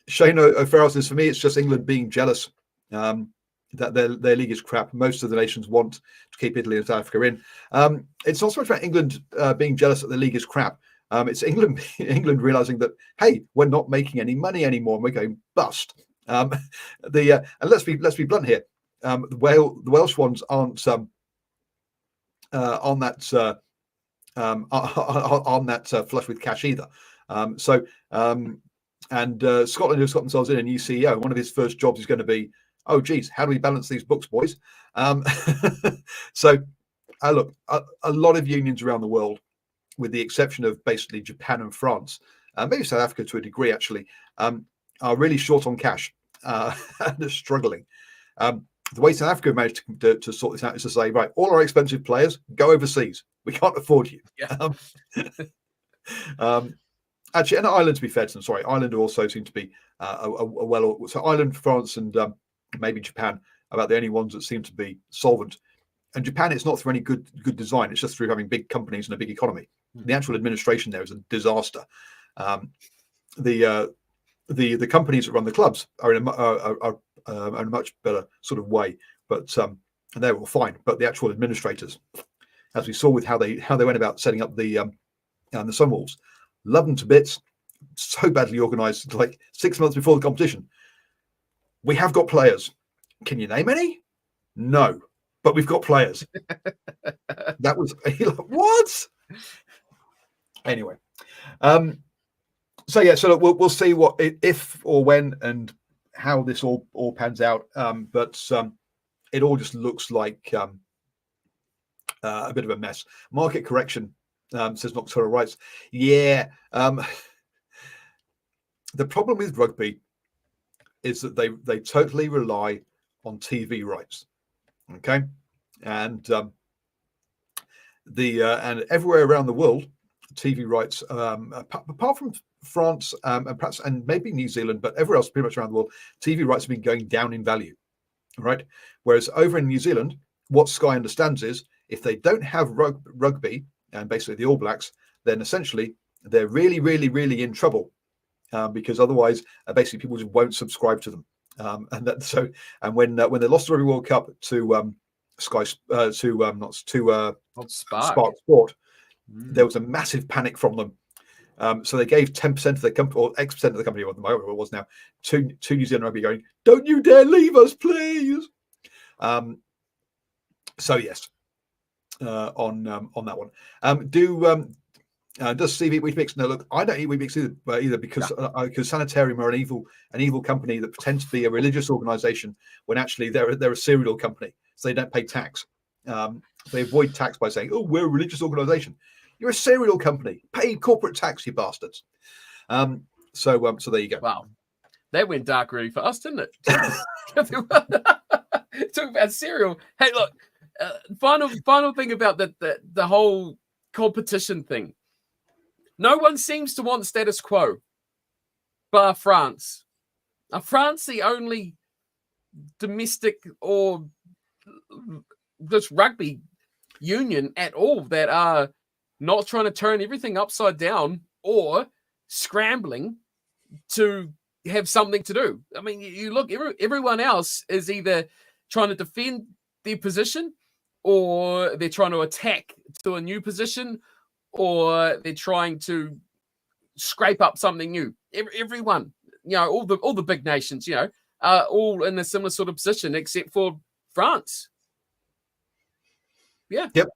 [SPEAKER 1] Shane O'Farrell says, for me, it's just England being jealous that their league is crap. Most of the nations want to keep Italy and South Africa in. It's not so much about England being jealous that the league is crap. It's England realizing that, hey, we're not making any money anymore and we're going bust. And let's be blunt here. The Welsh ones aren't on that flush with cash either. Scotland has got themselves in a new CEO. One of his first jobs is going to be, oh geez, how do we balance these books, boys? Look, a lot of unions around the world, with the exception of basically Japan and France, maybe South Africa to a degree actually, are really short on cash and are struggling. The way South Africa managed to sort this out is to say, right, all our expensive players go overseas. We can't afford you.
[SPEAKER 2] Yeah.
[SPEAKER 1] Actually, and Ireland, to be fair to them, sorry, Ireland also seem to be so Ireland, France, and maybe Japan are about the only ones that seem to be solvent. And Japan, it's not through any good design; it's just through having big companies and a big economy. The actual administration there is a disaster. The companies that run the clubs are in a much better sort of way, but and they're all fine. But the actual administrators, as we saw with how they went about setting up the Sunwolves, love them to bits, so badly organised. Like 6 months before the competition, we have got players. Can you name any? No, but we've got players. That was what? Anyway, so look, we'll see what if or when and how this all pans out. But it all just looks like a bit of a mess. Market correction, says Nocturnal Rights. Yeah. The problem with rugby is that they totally rely on TV rights. Okay. And and everywhere around the world, TV rights, apart from France and perhaps and maybe New Zealand, but everywhere else, pretty much around the world, TV rights have been going down in value, right? Whereas over in New Zealand, what Sky understands is if they don't have rugby and basically the All Blacks, then essentially they're really, really, really in trouble because otherwise, basically people just won't subscribe to them. And when they lost the Rugby World Cup to Sky, Spark Sport, there was a massive panic from them. So they gave 10% of the company, or X% of the company, what it was now, to New Zealand Rugby, going, "Don't you dare leave us, please." So yes, on that one. Does Steve eat Weetabix? No, look, I don't eat Weetabix either because Sanitarium are an evil company that pretends to be a religious organisation when actually they're a cereal company, so they don't pay tax. They avoid tax by saying, "Oh, we're a religious organisation." You're a cereal company. Pay corporate tax, you bastards. So there you go.
[SPEAKER 2] Wow, that went dark really fast, didn't it? Talk about cereal. Hey, look. Final thing about the whole competition thing. No one seems to want status quo, bar France. Are France the only domestic or just rugby union at all that are not trying to turn everything upside down or scrambling to have something to do? I mean, you look, everyone else is either trying to defend their position, or they're trying to attack to a new position, or they're trying to scrape up something new. Everyone, all the big nations, are all in a similar sort of position, except for France. Yeah.
[SPEAKER 1] Yep.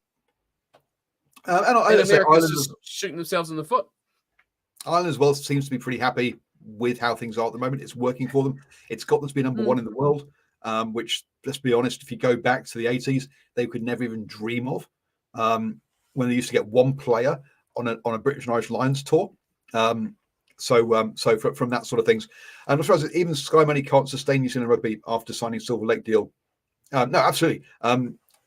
[SPEAKER 1] And
[SPEAKER 2] America's just shooting themselves in the foot.
[SPEAKER 1] Ireland as well seems to be pretty happy with how things are at the moment. It's working for them. It's got them to be number one in the world, which, let's be honest, if you go back to the 80s, they could never even dream of, when they used to get one player on a British and Irish Lions tour. So from that sort of things, and I'm surprised that even Sky Money can't sustain New Zealand Rugby after signing Silver Lake deal. No, absolutely.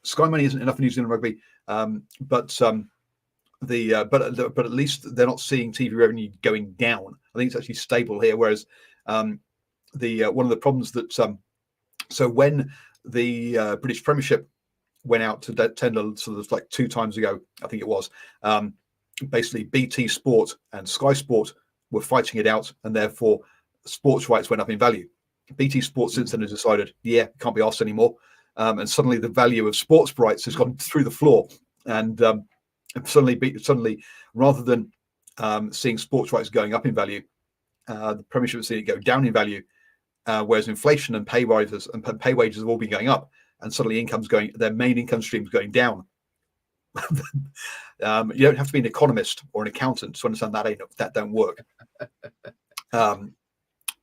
[SPEAKER 1] Sky Money isn't enough for New Zealand Rugby, but at least they're not seeing TV revenue going down. I think it's actually stable here. Whereas one of the problems that so when the British Premiership went out to tender sort of like 2 times ago, I think it was, basically BT Sport and Sky Sport were fighting it out, and therefore sports rights went up in value. BT Sport since then has decided, can't be asked anymore, and suddenly the value of sports rights has gone through the floor, and suddenly rather than seeing sports rights going up in value, the Premiership has seen it go down in value, whereas inflation and pay wages have all been going up, and suddenly their main income streams going down. You don't have to be an economist or an accountant to understand that don't work.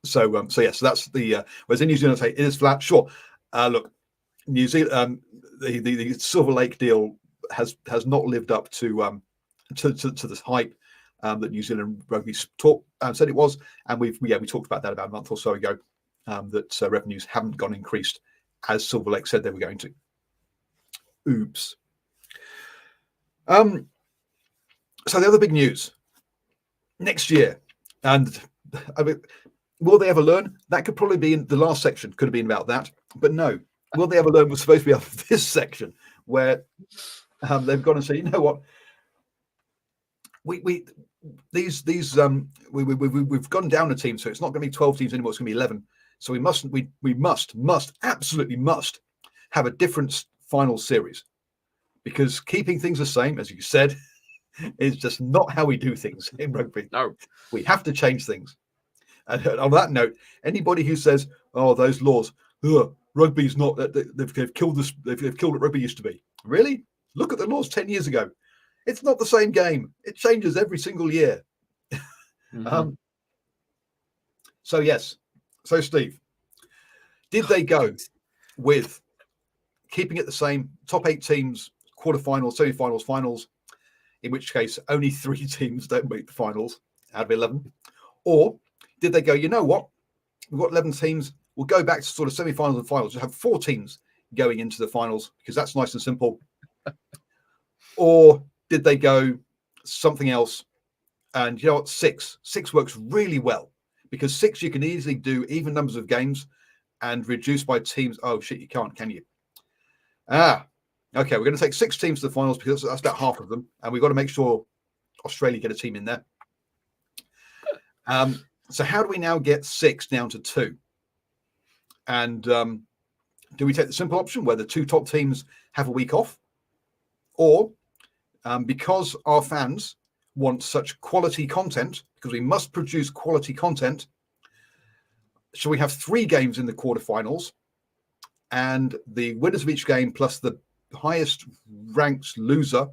[SPEAKER 1] So that's the whereas in New Zealand, it is flat. Sure, look, New Zealand, the Silver Lake deal has not lived up to this hype that New Zealand Rugby said it was, and we talked about that about a month or so ago, that revenues haven't gone increased as Silver Lake said they were going to. Oops. So the other big news next year, and I mean, will they ever learn? That could probably be in the last section. Could have been about that, but no. Will they ever learn was supposed to be out of this section, where they've gone and say, you know what, we've gone down a team, so it's not going to be 12 teams anymore. It's going to be 11. So we absolutely must have a different final series, because keeping things the same, as you said, is just not how we do things in rugby.
[SPEAKER 2] No,
[SPEAKER 1] we have to change things. And on that note, anybody who says, "Oh, those laws, rugby's not," they've killed this, they've killed what rugby used to be. Really? Look at the laws 10 years ago. It's not the same game. It changes every single year.
[SPEAKER 2] Mm-hmm.
[SPEAKER 1] So yes. So Steve, did they go with keeping it the same, top 8 teams, quarterfinals, semi-finals, finals, in which case only 3 teams don't make the finals out of 11? Or did they go, you know what, we've got 11 teams, we'll go back to sort of semi-finals and finals, just have 4 teams going into the finals, because that's nice and simple? Or did they go something else? And you know what, 6 works really well, because 6 you can easily do even numbers of games and reduce by teams. Oh shit, you can't, can you? Okay, we're going to take 6 teams to the finals, because that's about half of them, and we've got to make sure Australia get a team in there. So how do we now get 6 down to 2? And do we take the simple option where the 2 top teams have a week off? Or because our fans want such quality content, because we must produce quality content. So we have 3 games in the quarterfinals, and the winners of each game plus the highest ranked loser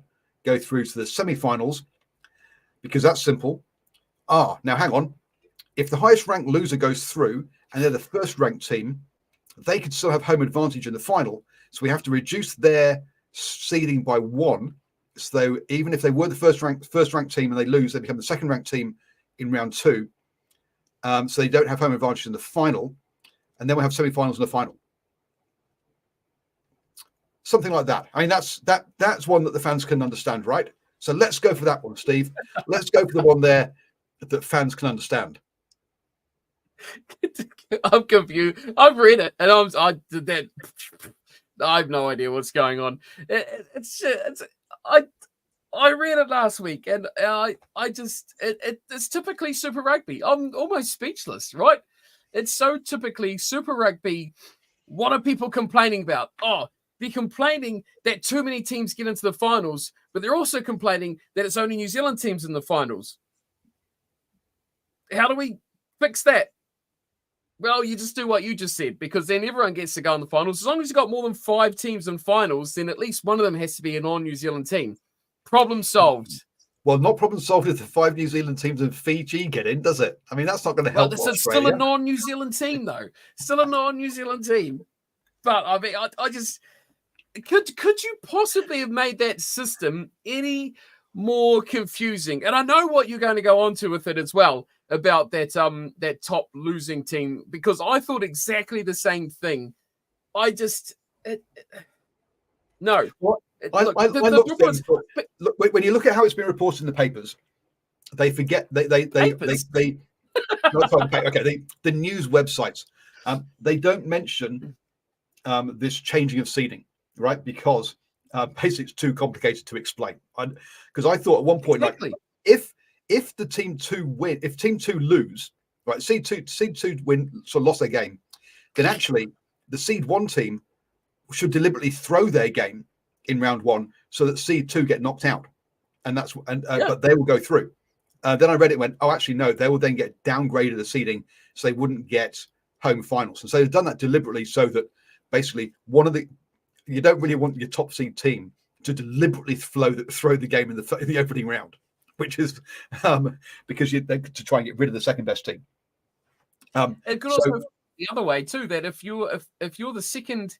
[SPEAKER 1] go through to the semi-finals, because that's simple. Now hang on. If the highest ranked loser goes through and they're the first ranked team, they could still have home advantage in the final. So we have to reduce their seeding by 1. So even if they were the first ranked team and they lose, they become the second ranked team in round 2. So they don't have home advantage in the final, and then we have semi-finals and the final. Something like that. I mean, that's one that the fans can understand, right? So let's go for that one, Steve. Let's go for the one there that fans can understand.
[SPEAKER 2] I'm confused. I've read it, and I have no idea what's going on. I read it last week, and it's typically Super Rugby. I'm almost speechless, right? It's so typically Super Rugby. What are people complaining about? They're complaining that too many teams get into the finals, but they're also complaining that it's only New Zealand teams in the finals. How do we fix that? Well, you just do what you just said, because then everyone gets to go in the finals. As long as you've got more than 5 teams in finals, then at least one of them has to be a non-New Zealand team. Problem solved.
[SPEAKER 1] Well, not problem solved if the 5 New Zealand teams in Fiji get in, does it? I mean, that's not going to help.
[SPEAKER 2] Well, it's still a non-New Zealand team, though. Still a non-New Zealand team. But I mean, I just could you possibly have made that system any more confusing? And I know what you're going to go on to with it as well about that top losing team, because I thought exactly the same thing. No.
[SPEAKER 1] What? Look, when you look at how it's been reported in the papers, they forget the news websites. They don't mention this changing of seeding, right? Because basically it's too complicated to explain. Because I thought at one point,
[SPEAKER 2] exactly.
[SPEAKER 1] like, if the team 2 win, if team 2 lose, right, seed two win, so lost their game, then actually the seed 1 team should deliberately throw their game in round 1 so that seed 2 get knocked out, but they will go through. Then I read it and went, oh, actually no, they will then get downgraded the seeding, so they wouldn't get home finals. And so they've done that deliberately so that basically you don't really want your top seed team to deliberately throw the game in the opening round, which is because to try and get rid of the second best team.
[SPEAKER 2] It could also the other way too, that if you're the second.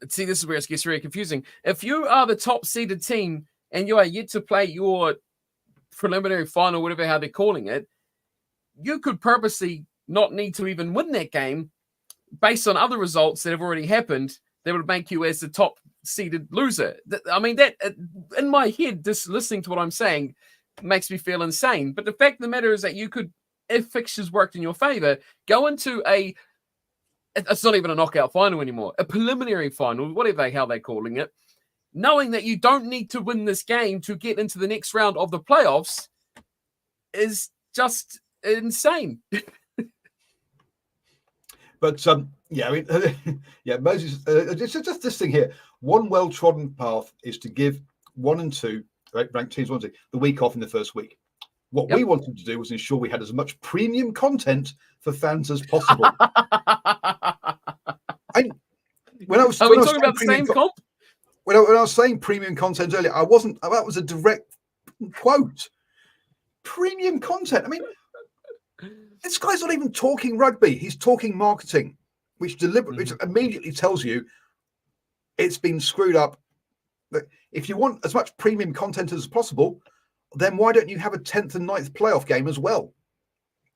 [SPEAKER 2] See, this is where it gets very confusing. If you are the top seeded team and you are yet to play your preliminary final, whatever how they're calling it, you could purposely not need to even win that game based on other results that have already happened that would make you as the top seeded loser. I mean, that in my head, just listening to what I'm saying makes me feel insane. But the fact of the matter is that you could, if fixtures worked in your favor, go into it's not even a knockout final anymore, a preliminary final, whatever how they're calling it, knowing that you don't need to win this game to get into the next round of the playoffs is just insane.
[SPEAKER 1] But I mean, Moses, it's just this thing here. One well-trodden path is to give 1 and 2 ranked teams 1 and 2 the week off in the first week. What we wanted to do was ensure we had as much premium content for fans as possible. When I was talking about the same comp? When I was saying premium content earlier, that was a direct quote. Premium content. I mean, this guy's not even talking rugby. He's talking marketing, which immediately tells you it's been screwed up. If you want as much premium content as possible, then why don't you have a 10th and 9th playoff game as well?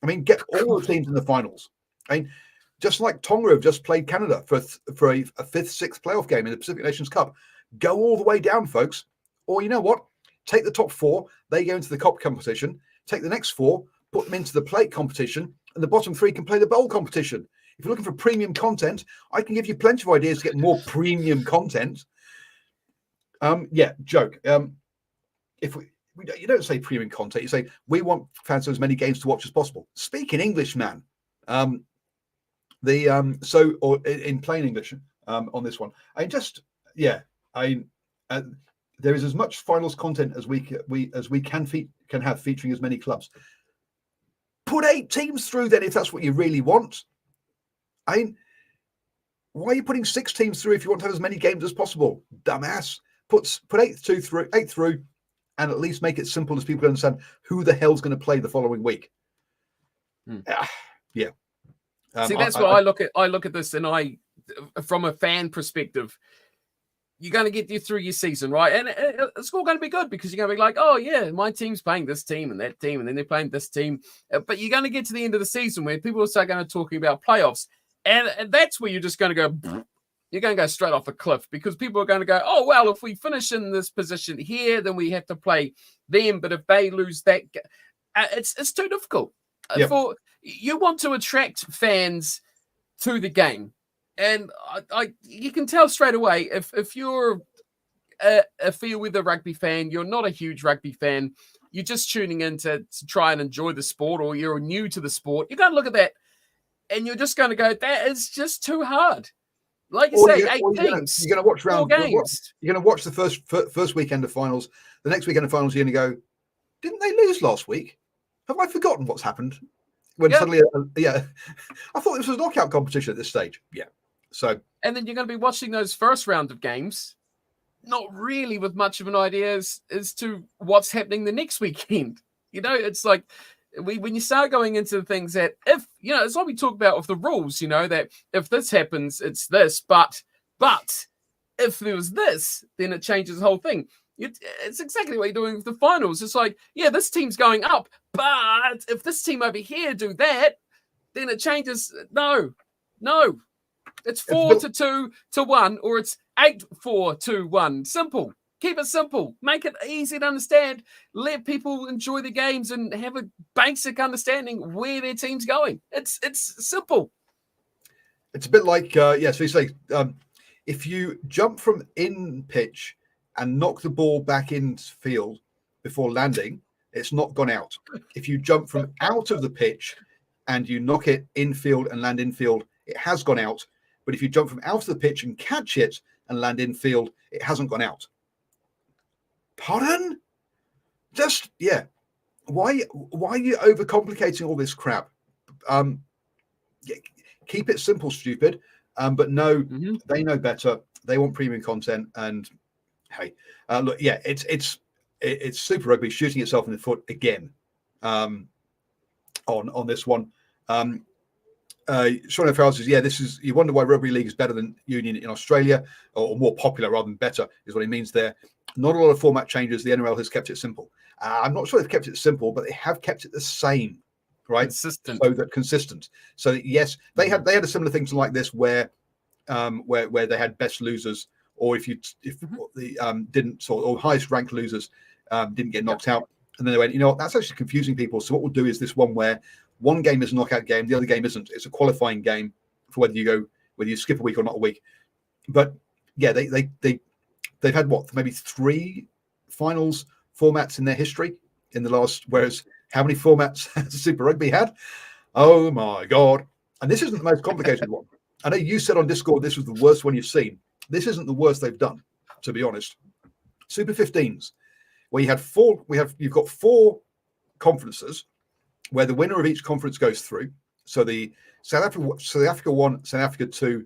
[SPEAKER 1] I mean, get all the teams in the finals. I mean, just like Tonga have just played Canada for a 5th, 6th playoff game in the Pacific Nations Cup. Go all the way down, folks. Or you know what? Take the top 4, they go into the cup competition. Take the next 4, put them into the plate competition, and the bottom 3 can play the bowl competition. If you're looking for premium content, I can give you plenty of ideas to get more premium content. Joke. You don't say premium content. You say we want fans to have as many games to watch as possible. Speak in English, man. Or in plain English on this one. there is as much finals content as we can have, featuring as many clubs. Put 8 teams through then, if that's what you really want. I mean, why are you putting 6 teams through if you want to have as many games as possible? Dumbass. Put 8 through, and at least make it simple as people understand who the hell's going to play the following week. Yeah.
[SPEAKER 2] See, that's what I look at. I look at this, and from a fan perspective, you're going to get you through your season, right? And it's all going to be good because you're going to be like, oh yeah, my team's playing this team and that team, and then they're playing this team. But you're going to get to the end of the season where people are start going to talking about playoffs, and that's where you're just going to go. You're going to go straight off a cliff because people are going to go, oh, well, if we finish in this position here, then we have to play them. But if they lose that, it's too difficult. For you want to attract fans to the game. And you can tell straight away if you're a fair weather rugby fan, you're not a huge rugby fan, you're just tuning in to try and enjoy the sport, or you're new to the sport, you're going to look at that and you're just going to go, that is just too hard. Like you say, 8 teams.
[SPEAKER 1] You're going to watch
[SPEAKER 2] 4 games.
[SPEAKER 1] You're going to watch the first weekend of finals. The next weekend of finals, you're going to go, didn't they lose last week? Have I forgotten what's happened? When suddenly, I thought this was a knockout competition at this stage. Yeah. So, and
[SPEAKER 2] then you're going to be watching those first round of games, not really with much of an idea as to what's happening the next weekend. You know, it's like when you start going into things that it's like we talk about with the rules, that if this happens, it's this, but if there was this, then it changes the whole thing. It's exactly what you're doing with the finals. It's like, yeah, this team's going up, but if this team over here do that, then it changes. No. It's 4-2-1, or it's 8-4-2-1. Simple. Keep it simple. Make it easy to understand. Let people enjoy the games and have a basic understanding where their team's going. It's simple.
[SPEAKER 1] It's a bit like, so you say, if you jump from in pitch and knock the ball back in field before landing, it's not gone out. If you jump from out of the pitch and you knock it in field and land in field, it has gone out. But if you jump from out of the pitch and catch it and land in field, it hasn't gone out. Pardon? Just, Why are you overcomplicating all this crap? Keep it simple, stupid. But no, They know better. They want premium content. And hey, look, it's Super Rugby shooting itself in the foot again on this one. Sean Farrell says, this is, you wonder why rugby league is better than union in Australia, or more popular rather than better, is what he means there. Not a lot of format changes. The NRL has kept it simple. I'm not sure they've kept it simple, but they have kept it the same, right? Consistent. So yes, they had a similar thing to like this where they had best losers, or if the didn't, or highest ranked losers didn't get knocked out, and then they went, that's actually confusing people. So what we'll do is this one where one game is a knockout game, the other game isn't. It's a qualifying game for whether you skip a week or not a week. But yeah, they've had maybe 3 finals formats in their history in the last. Whereas how many formats has Super Rugby had? Oh my God! And this isn't the most complicated one. I know you said on Discord this was the worst one you've seen. This isn't the worst they've done, to be honest. Super 15s, where you've got 4 conferences, where the winner of each conference goes through. So the South Africa 1, South Africa 2,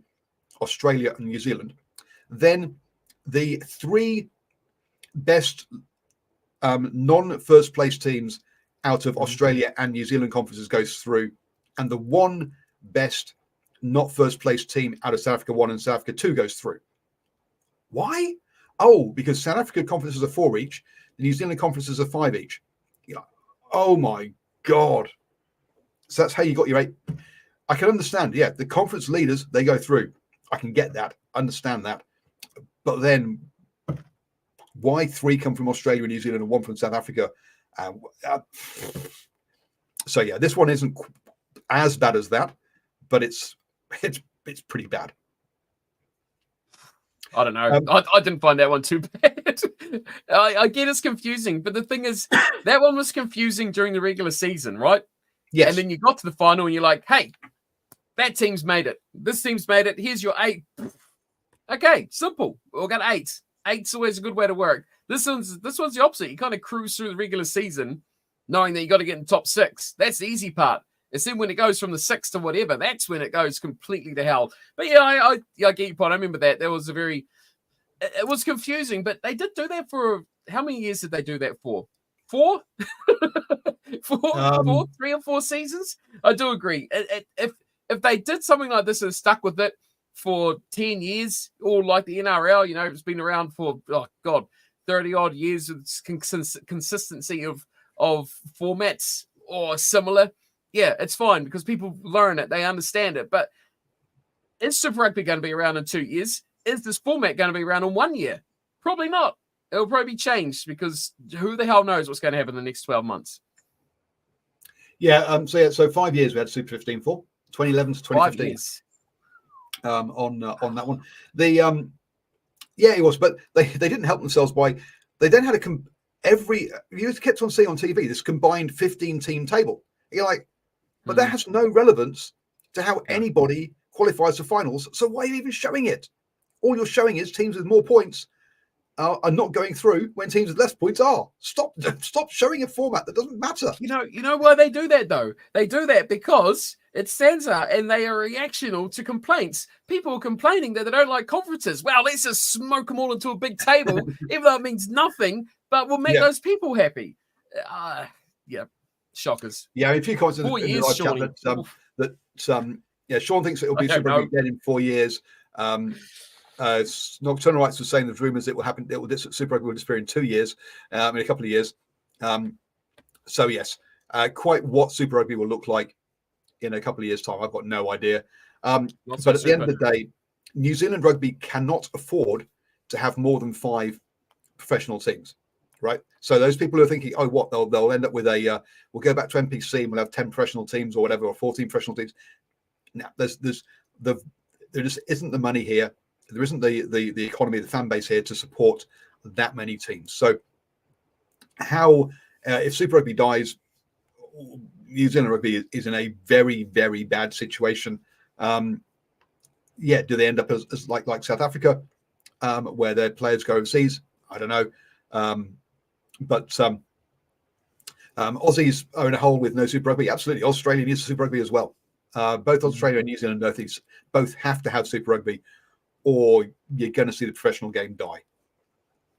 [SPEAKER 1] Australia and New Zealand. Then the 3 best non-first place teams out of Australia and New Zealand conferences goes through, and the 1 best not first place team out of South Africa 1 and South Africa 2 goes through. Why? Oh, because South Africa conferences are 4 each, the New Zealand conferences are 5 each. Oh my God. So that's how you got your 8. I can understand. Yeah, the conference leaders, they go through. I can get that, understand that. But then why 3 come from Australia and New Zealand and 1 from South Africa? So yeah, this one isn't as bad as that, but it's pretty bad.
[SPEAKER 2] I don't know. I didn't find that one too bad. I get it's confusing, but the thing is, that one was confusing during the regular season, right?
[SPEAKER 1] Yes.
[SPEAKER 2] And then you got to the final and you're like, hey, that team's made it. This team's made it. Here's your 8. Okay, simple. We'll get 8. 8's always a good way to work. This one's the opposite. You kind of cruise through the regular season, knowing that you got to get in the top 6. That's the easy part. It's then when it goes from the 6 to whatever, that's when it goes completely to hell. But yeah, I get your point. I remember that. That was it was confusing, but they did do that for, how many years did they do that for? 4? 3 or 4 seasons? I do agree. If they did something like this and stuck with it for 10 years, or like the NRL, it's been around for, 30 odd years of consistency of formats or similar, yeah, it's fine because people learn it, they understand it. But is Super Rugby going to be around in 2 years? Is this format going to be around in 1 year? Probably not. It'll probably be changed because who the hell knows what's going to happen in the next 12 months.
[SPEAKER 1] Yeah. So 5 years we had Super 15 for 2011 to 2015.
[SPEAKER 2] 5 years.
[SPEAKER 1] On that one, it was, but they didn't help themselves by they then had you kept on seeing on TV this combined 15 team table. You're like, but that has no relevance to how anybody qualifies for finals. So why are you even showing it? All you're showing is teams with more points are not going through when teams with less points are. Stop showing a format that doesn't matter.
[SPEAKER 2] You know why they do that though? They do that because it stands out and they are reactional to complaints. People are complaining that they don't like conferences. Well, let's just smoke them all into a big table, even though it means nothing, but we'll make those people happy. Shockers.
[SPEAKER 1] Yeah, a few comments in the live chat that Sean thinks it'll be Super Rugby again in 4 years. Nocturnal Rights was saying there's rumours it will happen. Super Rugby will disappear in 2 years, in a couple of years. So yes, quite what Super Rugby will look like in a couple of years' time, I've got no idea. But at the end of the day, New Zealand Rugby cannot afford to have more than 5 professional teams, right? So those people who are thinking, they'll end up with we'll go back to NPC and we'll have 10 professional teams or whatever, or 14 professional teams. Now, there just isn't the money here. There isn't the economy, the fan base here to support that many teams. So how, if Super Rugby dies, New Zealand Rugby is in a very, very bad situation. Do they end up as like South Africa, where their players go overseas? I don't know. But Aussies are in a hole with no Super Rugby. Absolutely. Australia needs Super Rugby as well. Both Australia and New Zealand Northeast both have to have Super Rugby, or you're going to see the professional game die.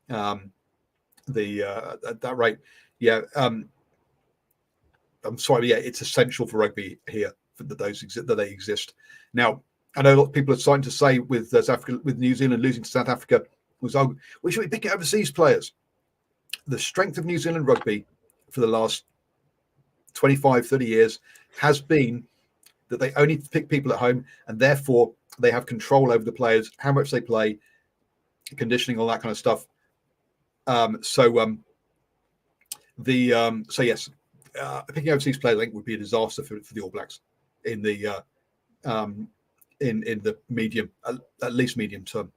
[SPEAKER 1] At that rate, I'm sorry, it's essential for rugby here that they exist. Now, I know a lot of people are starting to say with South Africa, with New Zealand losing to South Africa, we should be picking overseas players. The strength of New Zealand rugby for the last 25, 30 years has been that they only pick people at home, and therefore they have control over the players, how much they play, conditioning, all that kind of stuff. Yes, picking overseas players, I think, would be a disaster for the All Blacks in the medium, at least medium term.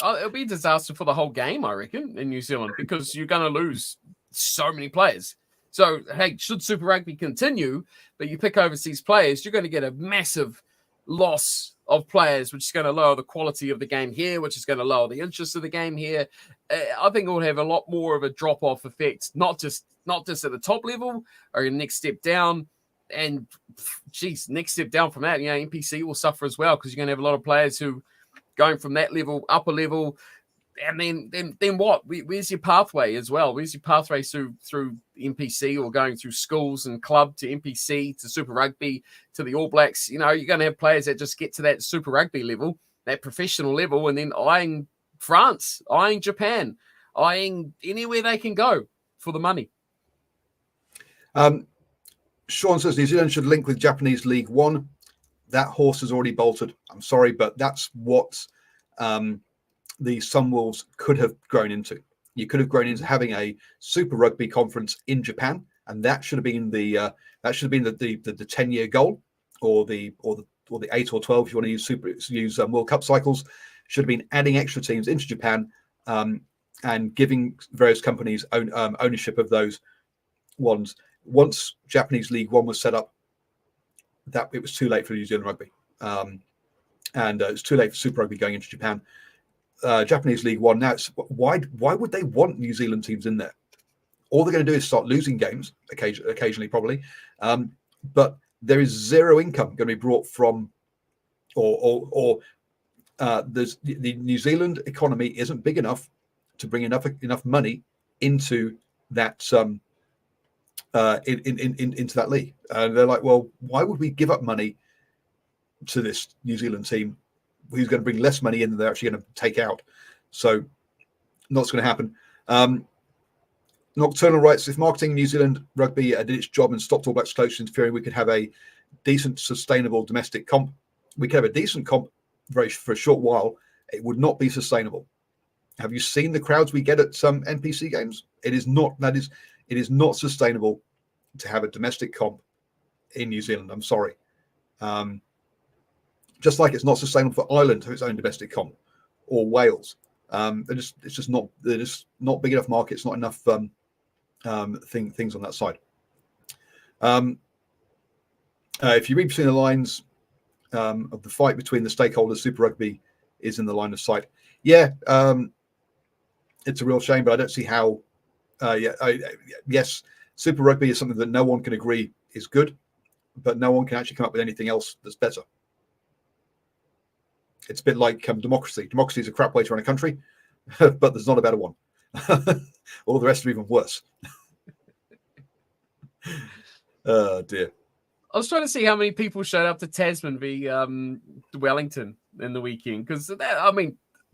[SPEAKER 2] It'll be a disaster for the whole game, I reckon, in New Zealand, because you're going to lose so many players. So, hey, should Super Rugby continue, but you pick overseas players, you're going to get a massive loss of players, which is going to lower the quality of the game here, which is going to lower the interest of the game here. I think it will have a lot more of a drop-off effect, not just at the top level or next step down. And, next step down from that, NPC will suffer as well, because you're going to have a lot of players who going from that level, upper level, and then what? Where's your pathway as well? Where's your pathway through NPC, or going through schools and club to NPC to Super Rugby to the All Blacks? You're going to have players that just get to that Super Rugby level, that professional level, and then eyeing France, eyeing Japan, eyeing anywhere they can go for the money.
[SPEAKER 1] Sean says New Zealand should link with Japanese League One. That horse has already bolted. I'm sorry, but that's what the Sunwolves could have grown into. You could have grown into having a Super Rugby conference in Japan, and that should have been the 10-year goal, or the 8 or 12 if you want to use World Cup cycles. Should have been adding extra teams into Japan, and giving various companies ownership of those ones. Once Japanese League One was set up, that it was too late for New Zealand Rugby, and it was too late for Super Rugby going into Japan. Japanese League One now. Why would they want New Zealand teams in there? All they're going to do is start losing games occasionally, probably. But there is zero income going to be brought from, there's the New Zealand economy isn't big enough to bring enough money into that into that league. And they're like, well, why would we give up money to this New Zealand team who's going to bring less money in than they're actually going to take out? So not going to happen. Nocturnal writes, if marketing New Zealand rugby did its job and stopped All Blacks close interfering, we could have a decent, sustainable domestic comp. We could have a decent comp for a short while. It would not be sustainable. Have you seen the crowds we get at some NPC games? It is not sustainable to have a domestic comp in New Zealand. I'm sorry. Just like it's not sustainable for Ireland to have its own domestic comp, or Wales. They're just not big enough markets, not enough things on that side. If you read between the lines of the fight between the stakeholders, Super Rugby is in the line of sight. Yeah, it's a real shame, but I don't see how. Yes, Super Rugby is something that no one can agree is good, but no one can actually come up with anything else that's better. It's a bit like democracy. Democracy is a crap way to run a country, but there's not a better one. All the rest are even worse. Oh, dear.
[SPEAKER 2] I was trying to see how many people showed up to Tasman v Wellington in the weekend, because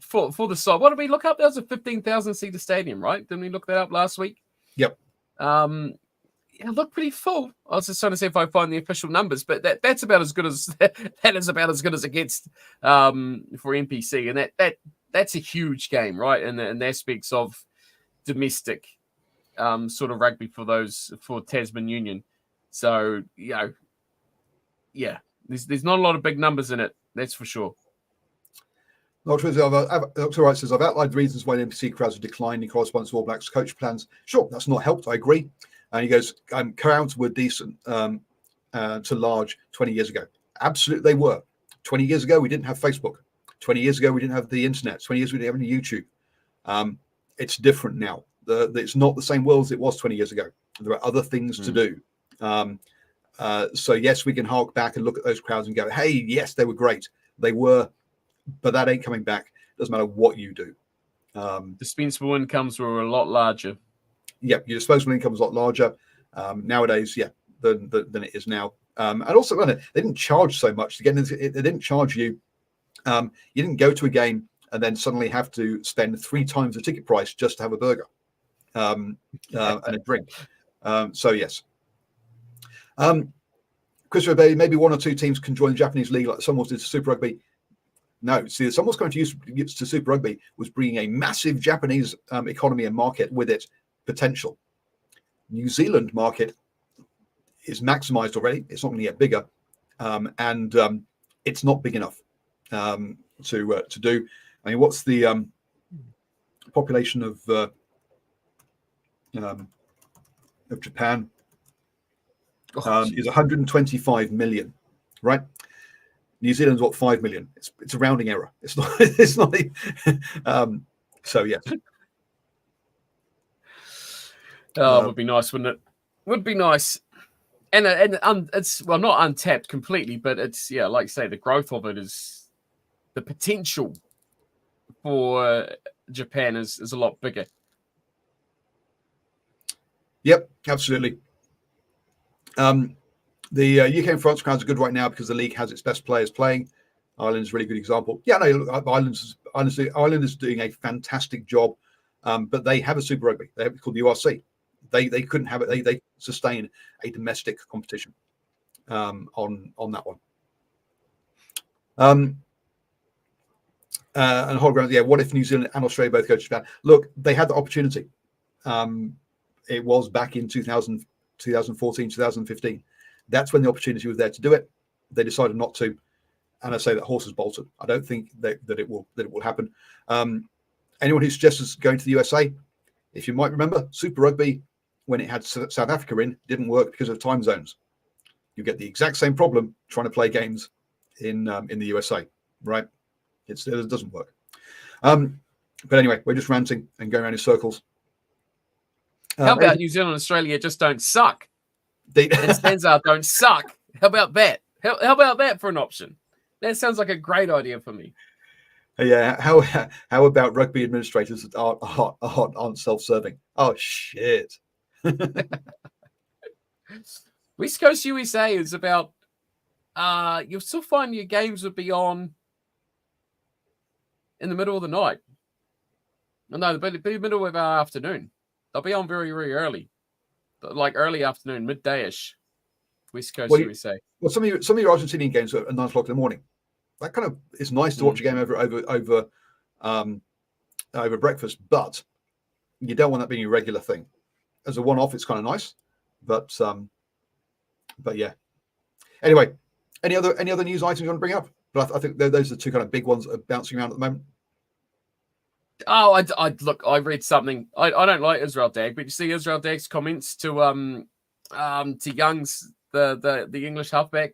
[SPEAKER 2] for the side, what did we look up? That was a 15,000 seater stadium, right? Didn't we look that up last week?
[SPEAKER 1] Yep.
[SPEAKER 2] It looked pretty full. I was just trying to see if I find the official numbers, but that's about as good as that is about as good as it gets for NPC, and that's a huge game, right? And aspects of domestic sort of rugby for Tasman Union. So there's not a lot of big numbers in it, that's for sure.
[SPEAKER 1] Dr. Wright says, I've outlined the reasons why the NPC crowds have declined in correspondence to All Blacks coach plans. Sure, that's not helped. I agree. And he goes, crowds were decent to large 20 years ago. Absolutely, they were. 20 years ago, we didn't have Facebook. 20 years ago, we didn't have the internet. 20 years ago, we didn't have any YouTube. It's different now. It's not the same world as it was 20 years ago. There are other things to do. So, yes, we can hark back and look at those crowds and go, hey, yes, they were great. They were, but that ain't coming back. Doesn't matter what you do.
[SPEAKER 2] Dispensable incomes were a lot larger.
[SPEAKER 1] Yeah, your disposable income is a lot larger nowadays, than it is now. And also, they didn't charge so much. Again, they didn't charge you. You didn't go to a game and then suddenly have to spend 3 times the ticket price just to have a burger and a drink. So, yes. Christopher Bailey, maybe 1 or 2 teams can join the Japanese league like someone did to Super Rugby. No, see, someone's going to use to Super Rugby was bringing a massive Japanese economy and market with it. Potential. New Zealand market is maximized already. It's not going to get bigger, and it's not big enough to do. I mean, what's the population of Japan? Is 125 million, right? New Zealand's 5 million. It's a rounding error. It's not. It's not. So yeah.
[SPEAKER 2] Oh, it would be nice, wouldn't it? Would be nice. And it's, well, not untapped completely, but it's, like you say, the growth of it is, the potential for Japan is a lot bigger.
[SPEAKER 1] Yep, absolutely. The UK and France crowds are good right now because the league has its best players playing. Ireland is a really good example. Yeah, no, Ireland is doing a fantastic job, but they have a Super Rugby. They have it called the URC. They couldn't have it. They sustain a domestic competition on that one. And hologram, what if New Zealand and Australia both go to Japan? Look, they had the opportunity. It was back in 2014, 2015. That's when the opportunity was there to do it. They decided not to, and I say that horse has bolted. I don't think that it will happen. Anyone who suggests going to the USA, if you might remember, Super Rugby, when it had South Africa in, didn't work because of time zones. You get the exact same problem trying to play games in the USA, right? It doesn't work. But anyway, we're just ranting and going around in circles.
[SPEAKER 2] How about New Zealand and Australia just don't suck? And stands out don't suck. How about that? How about that for an option? That sounds like a great idea for me.
[SPEAKER 1] Yeah. How about rugby administrators that aren't self-serving? Oh shit.
[SPEAKER 2] West Coast USA is about. You'll still find your games would be on in the middle of the night. No, they'll be the middle of our afternoon. They'll be on very, very early, like early afternoon, midday-ish. West Coast USA.
[SPEAKER 1] Well, some of your Argentinian games are at 9 o'clock in the morning. That kind of is nice to watch a game over breakfast, but you don't want that being a regular thing. As a one-off, it's kind of nice, but yeah. Anyway, any other news items you want to bring up? But I think those are the two kind of big ones that are bouncing around at the moment.
[SPEAKER 2] Oh, I read something. I don't like Israel Dag, but you see Israel Dag's comments to Young's the English halfback,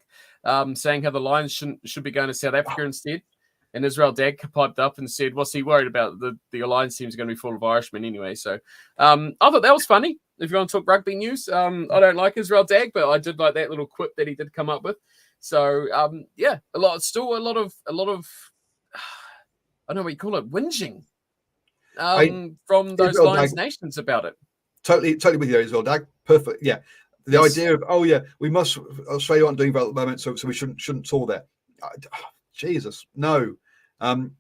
[SPEAKER 2] saying how the Lions should be going to South Africa instead. And Israel Dag piped up and said, "What's he worried about? The Alliance team's going to be full of Irishmen anyway." So I thought that was funny. If you want to talk rugby news, I don't like Israel Dag, but I did like that little quip that he did come up with. So yeah, a lot of I don't know what you call it, whinging from those
[SPEAKER 1] Israel
[SPEAKER 2] Lions
[SPEAKER 1] Dag,
[SPEAKER 2] nations about it.
[SPEAKER 1] Totally with you, Israel Dag. Perfect. Yeah. The idea of Australia aren't doing well at the moment, so we shouldn't tour there. Jesus, no. One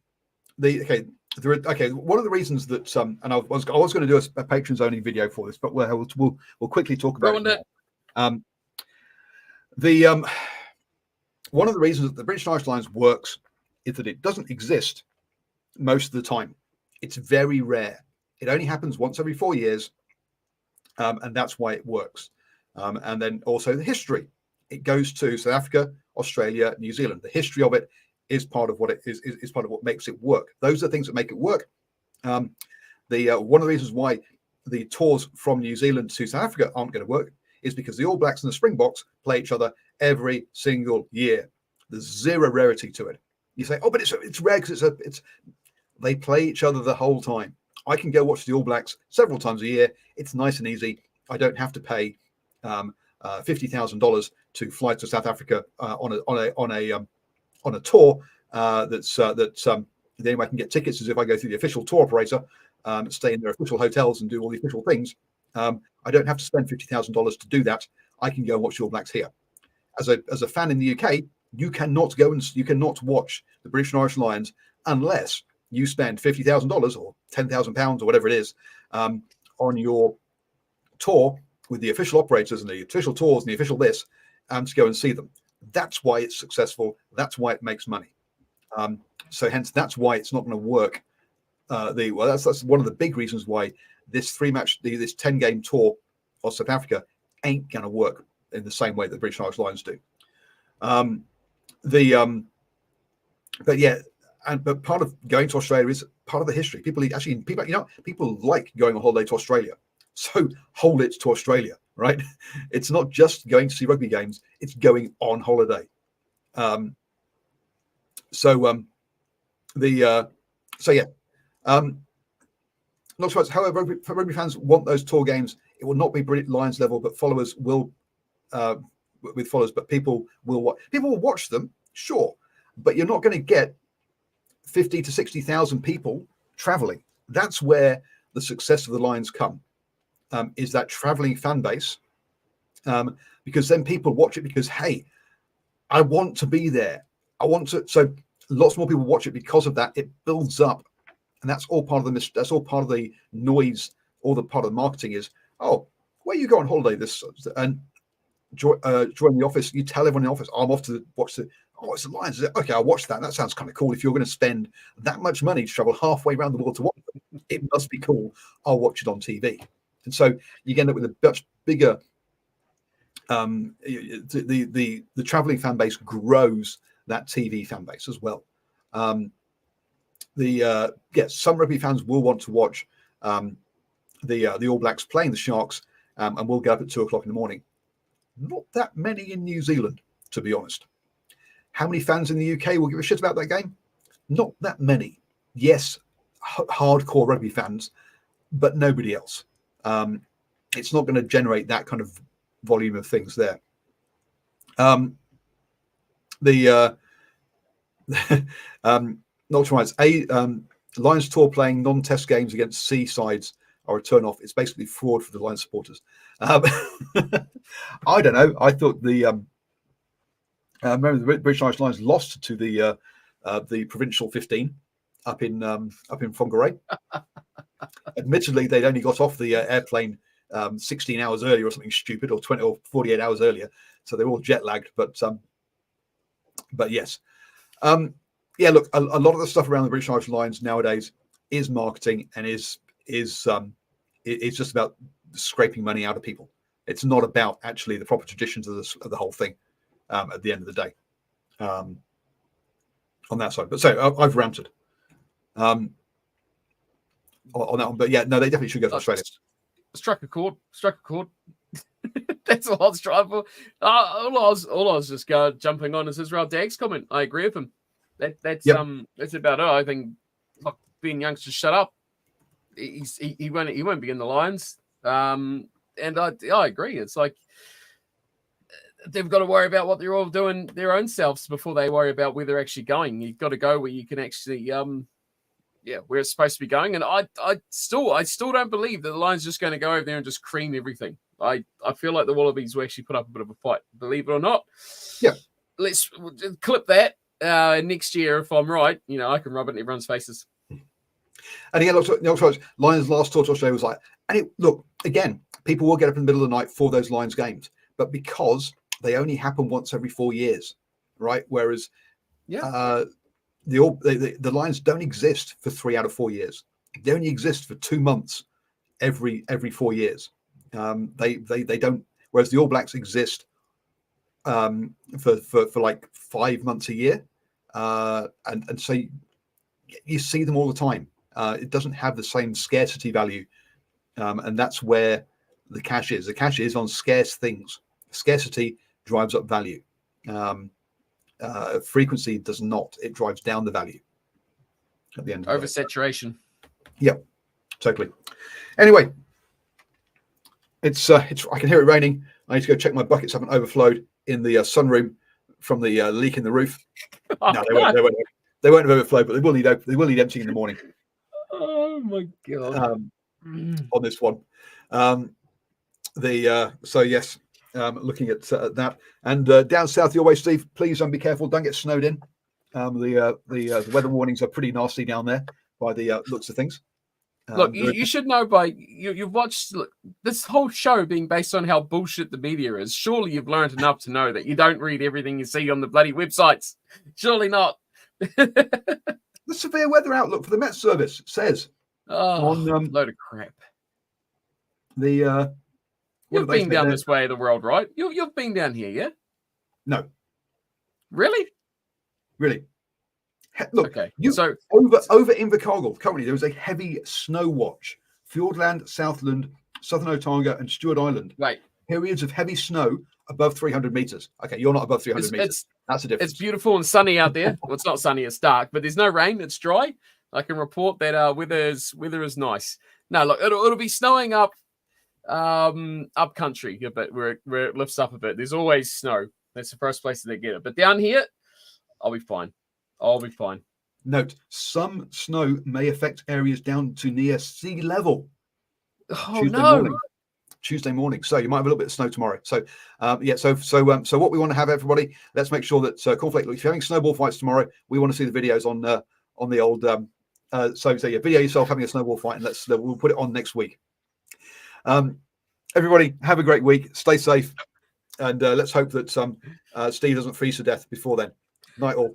[SPEAKER 1] of the reasons that and I was going to do a patrons only video for this, but we'll quickly talk about it. One of the reasons that the British and Irish Lions works is that it doesn't exist most of the time. It's very rare. It only happens once every 4 years, and that's why it works. And then also the history. It goes to South Africa, Australia, New Zealand. The history of it is part of what it is part of what makes it work. Those are the things that make it work. One of the reasons why the tours from New Zealand to South Africa aren't going to work is because the All Blacks and the Springboks play each other every single year. There's zero rarity to it. You say, oh, but it's rare because they play each other the whole time. I can go watch the All Blacks several times a year. It's nice and easy. I don't have to pay $50,000 to fly to South Africa on a tour. The only way I can get tickets is if I go through the official tour operator, stay in their official hotels and do all the official things. I don't have to spend $50,000 to do that. I can go and watch the All Blacks here. As a fan in the UK, you cannot watch the British and Irish Lions unless you spend $50,000 or £10,000 or whatever it is on your tour with the official operators and the official tours and the official this, to go and see them. That's why it's successful. That's why it makes money. So hence that's why it's not going to work. That's one of the big reasons why this 10-game tour of South Africa ain't going to work in the same way that the British and Irish Lions do. But part of going to Australia is part of the history. People like going on holiday to Australia. So hold it to Australia, right? It's not just going to see rugby games; it's going on holiday. Not surprised. However, rugby fans want those tour games. It will not be British Lions level, but followers will, with followers. But people will watch them, sure, but you're not going to get 50 to 60,000 people traveling. That's where the success of the Lions come. Is that traveling fan base, because then people watch it because, hey, I want to be there. I want to. So lots more people watch it because of that. It builds up, and that's all part of the noise. All the part of the marketing is, oh, where you go on holiday this and join the office. You tell everyone in the office, I'm off to watch the. Oh, it's the Lions. Okay, I'll watch that. That sounds kind of cool. If you're going to spend that much money to travel halfway around the world to watch it, it must be cool. I'll watch it on TV. And so you end up with a much bigger. The traveling fan base grows that TV fan base as well. Some rugby fans will want to watch the All Blacks playing the Sharks, and we'll get up at 2:00 in the morning. Not that many in New Zealand, to be honest. How many fans in the UK will give a shit about that game? Not that many. Yes, hardcore rugby fans, but nobody else. It's not going to generate that kind of volume of things there. Not right. Lions Tour playing non-test games against C sides are a turn off. It's basically fraud for the Lions supporters. I don't know. I thought remember the British Irish Lions lost to the provincial 15 up in Whangarei. Admittedly, they'd only got off the airplane 16 hours earlier or something stupid, or 20 or 48 hours earlier, so they're all jet lagged. But yes. Yeah, look, a lot of the stuff around the British Irish Lions nowadays is marketing and is just about scraping money out of people. It's not about actually the proper traditions of the whole thing at the end of the day on that side. But so I've ranted on that one. But yeah, no, they definitely should go to Australia.
[SPEAKER 2] Struck a chord. That's all I was trying for. All I was just jumping on is Israel Dagg's comment. I agree with him. That's about it. I think, look, Ben Young's just shut up. He won't be in the Lions. And I agree. It's like they've got to worry about what they're all doing their own selves before they worry about where they're actually going. You've got to go where you can actually where it's supposed to be going. And I still don't believe that the Lions are just going to go over there and just cream everything. I feel like the Wallabies will actually put up a bit of a fight, believe it or not.
[SPEAKER 1] Yeah. Let's
[SPEAKER 2] clip that. Next year, if I'm right, I can rub it in everyone's faces.
[SPEAKER 1] And again, Lions last tour to Australia was like, look, again, people will get up in the middle of the night for those Lions games, but because they only happen once every 4 years, right? Whereas the Lions don't exist for 3 out of 4 years. They only exist for 2 months every 4 years. They don't. Whereas the All Blacks exist for like 5 months a year, and so you see them all the time. It doesn't have the same scarcity value, and that's where the cash is. The cash is on scarce things. Scarcity drives up value. Frequency does not. It drives down the value at the end of the day.
[SPEAKER 2] Oversaturation.
[SPEAKER 1] Yeah, totally. Anyway, it's I can hear it raining. I need to go check my buckets haven't overflowed in the sunroom from the leak in the roof. No, they won't have overflowed, but they will need emptying in the morning.
[SPEAKER 2] Oh my god!
[SPEAKER 1] On this one, so yes, looking at that, and down south your way, Steve. Please be careful. Don't get snowed in. The weather warnings are pretty nasty down there by the looks of things.
[SPEAKER 2] Look, you should know by you've watched this whole show being based on how bullshit the media is. Surely you've learned enough to know that you don't read everything you see on the bloody websites. Surely not.
[SPEAKER 1] The severe weather outlook for the Met Service says
[SPEAKER 2] load of crap.
[SPEAKER 1] You've
[SPEAKER 2] been down this way of the world, right? You've been down here, yeah?
[SPEAKER 1] No.
[SPEAKER 2] Really?
[SPEAKER 1] Look,
[SPEAKER 2] okay.
[SPEAKER 1] So over Invercargill, currently there is a heavy snow watch. Fiordland, Southland, Southern Otago, and Stewart Island.
[SPEAKER 2] Right.
[SPEAKER 1] Periods of heavy snow above 300 meters. Okay, you're not above 300 meters. That's the difference.
[SPEAKER 2] It's beautiful and sunny out there. Well, it's not sunny, it's dark, but there's no rain. It's dry. I can report that weather is nice. No, look, it'll be snowing up country a bit where it lifts up a bit. There's always snow. That's the first place that they get it. But down here, I'll be fine.
[SPEAKER 1] Note, some snow may affect areas down to near sea level. Tuesday morning. So you might have a little bit of snow tomorrow. So so what we want to have, everybody, let's make sure that Cornflake, look, if you're having snowball fights tomorrow, we want to see the videos on the old video yourself having a snowball fight, and we'll put it on next week. Everybody have a great week, stay safe, and let's hope that Steve doesn't freeze to death before then. Night all.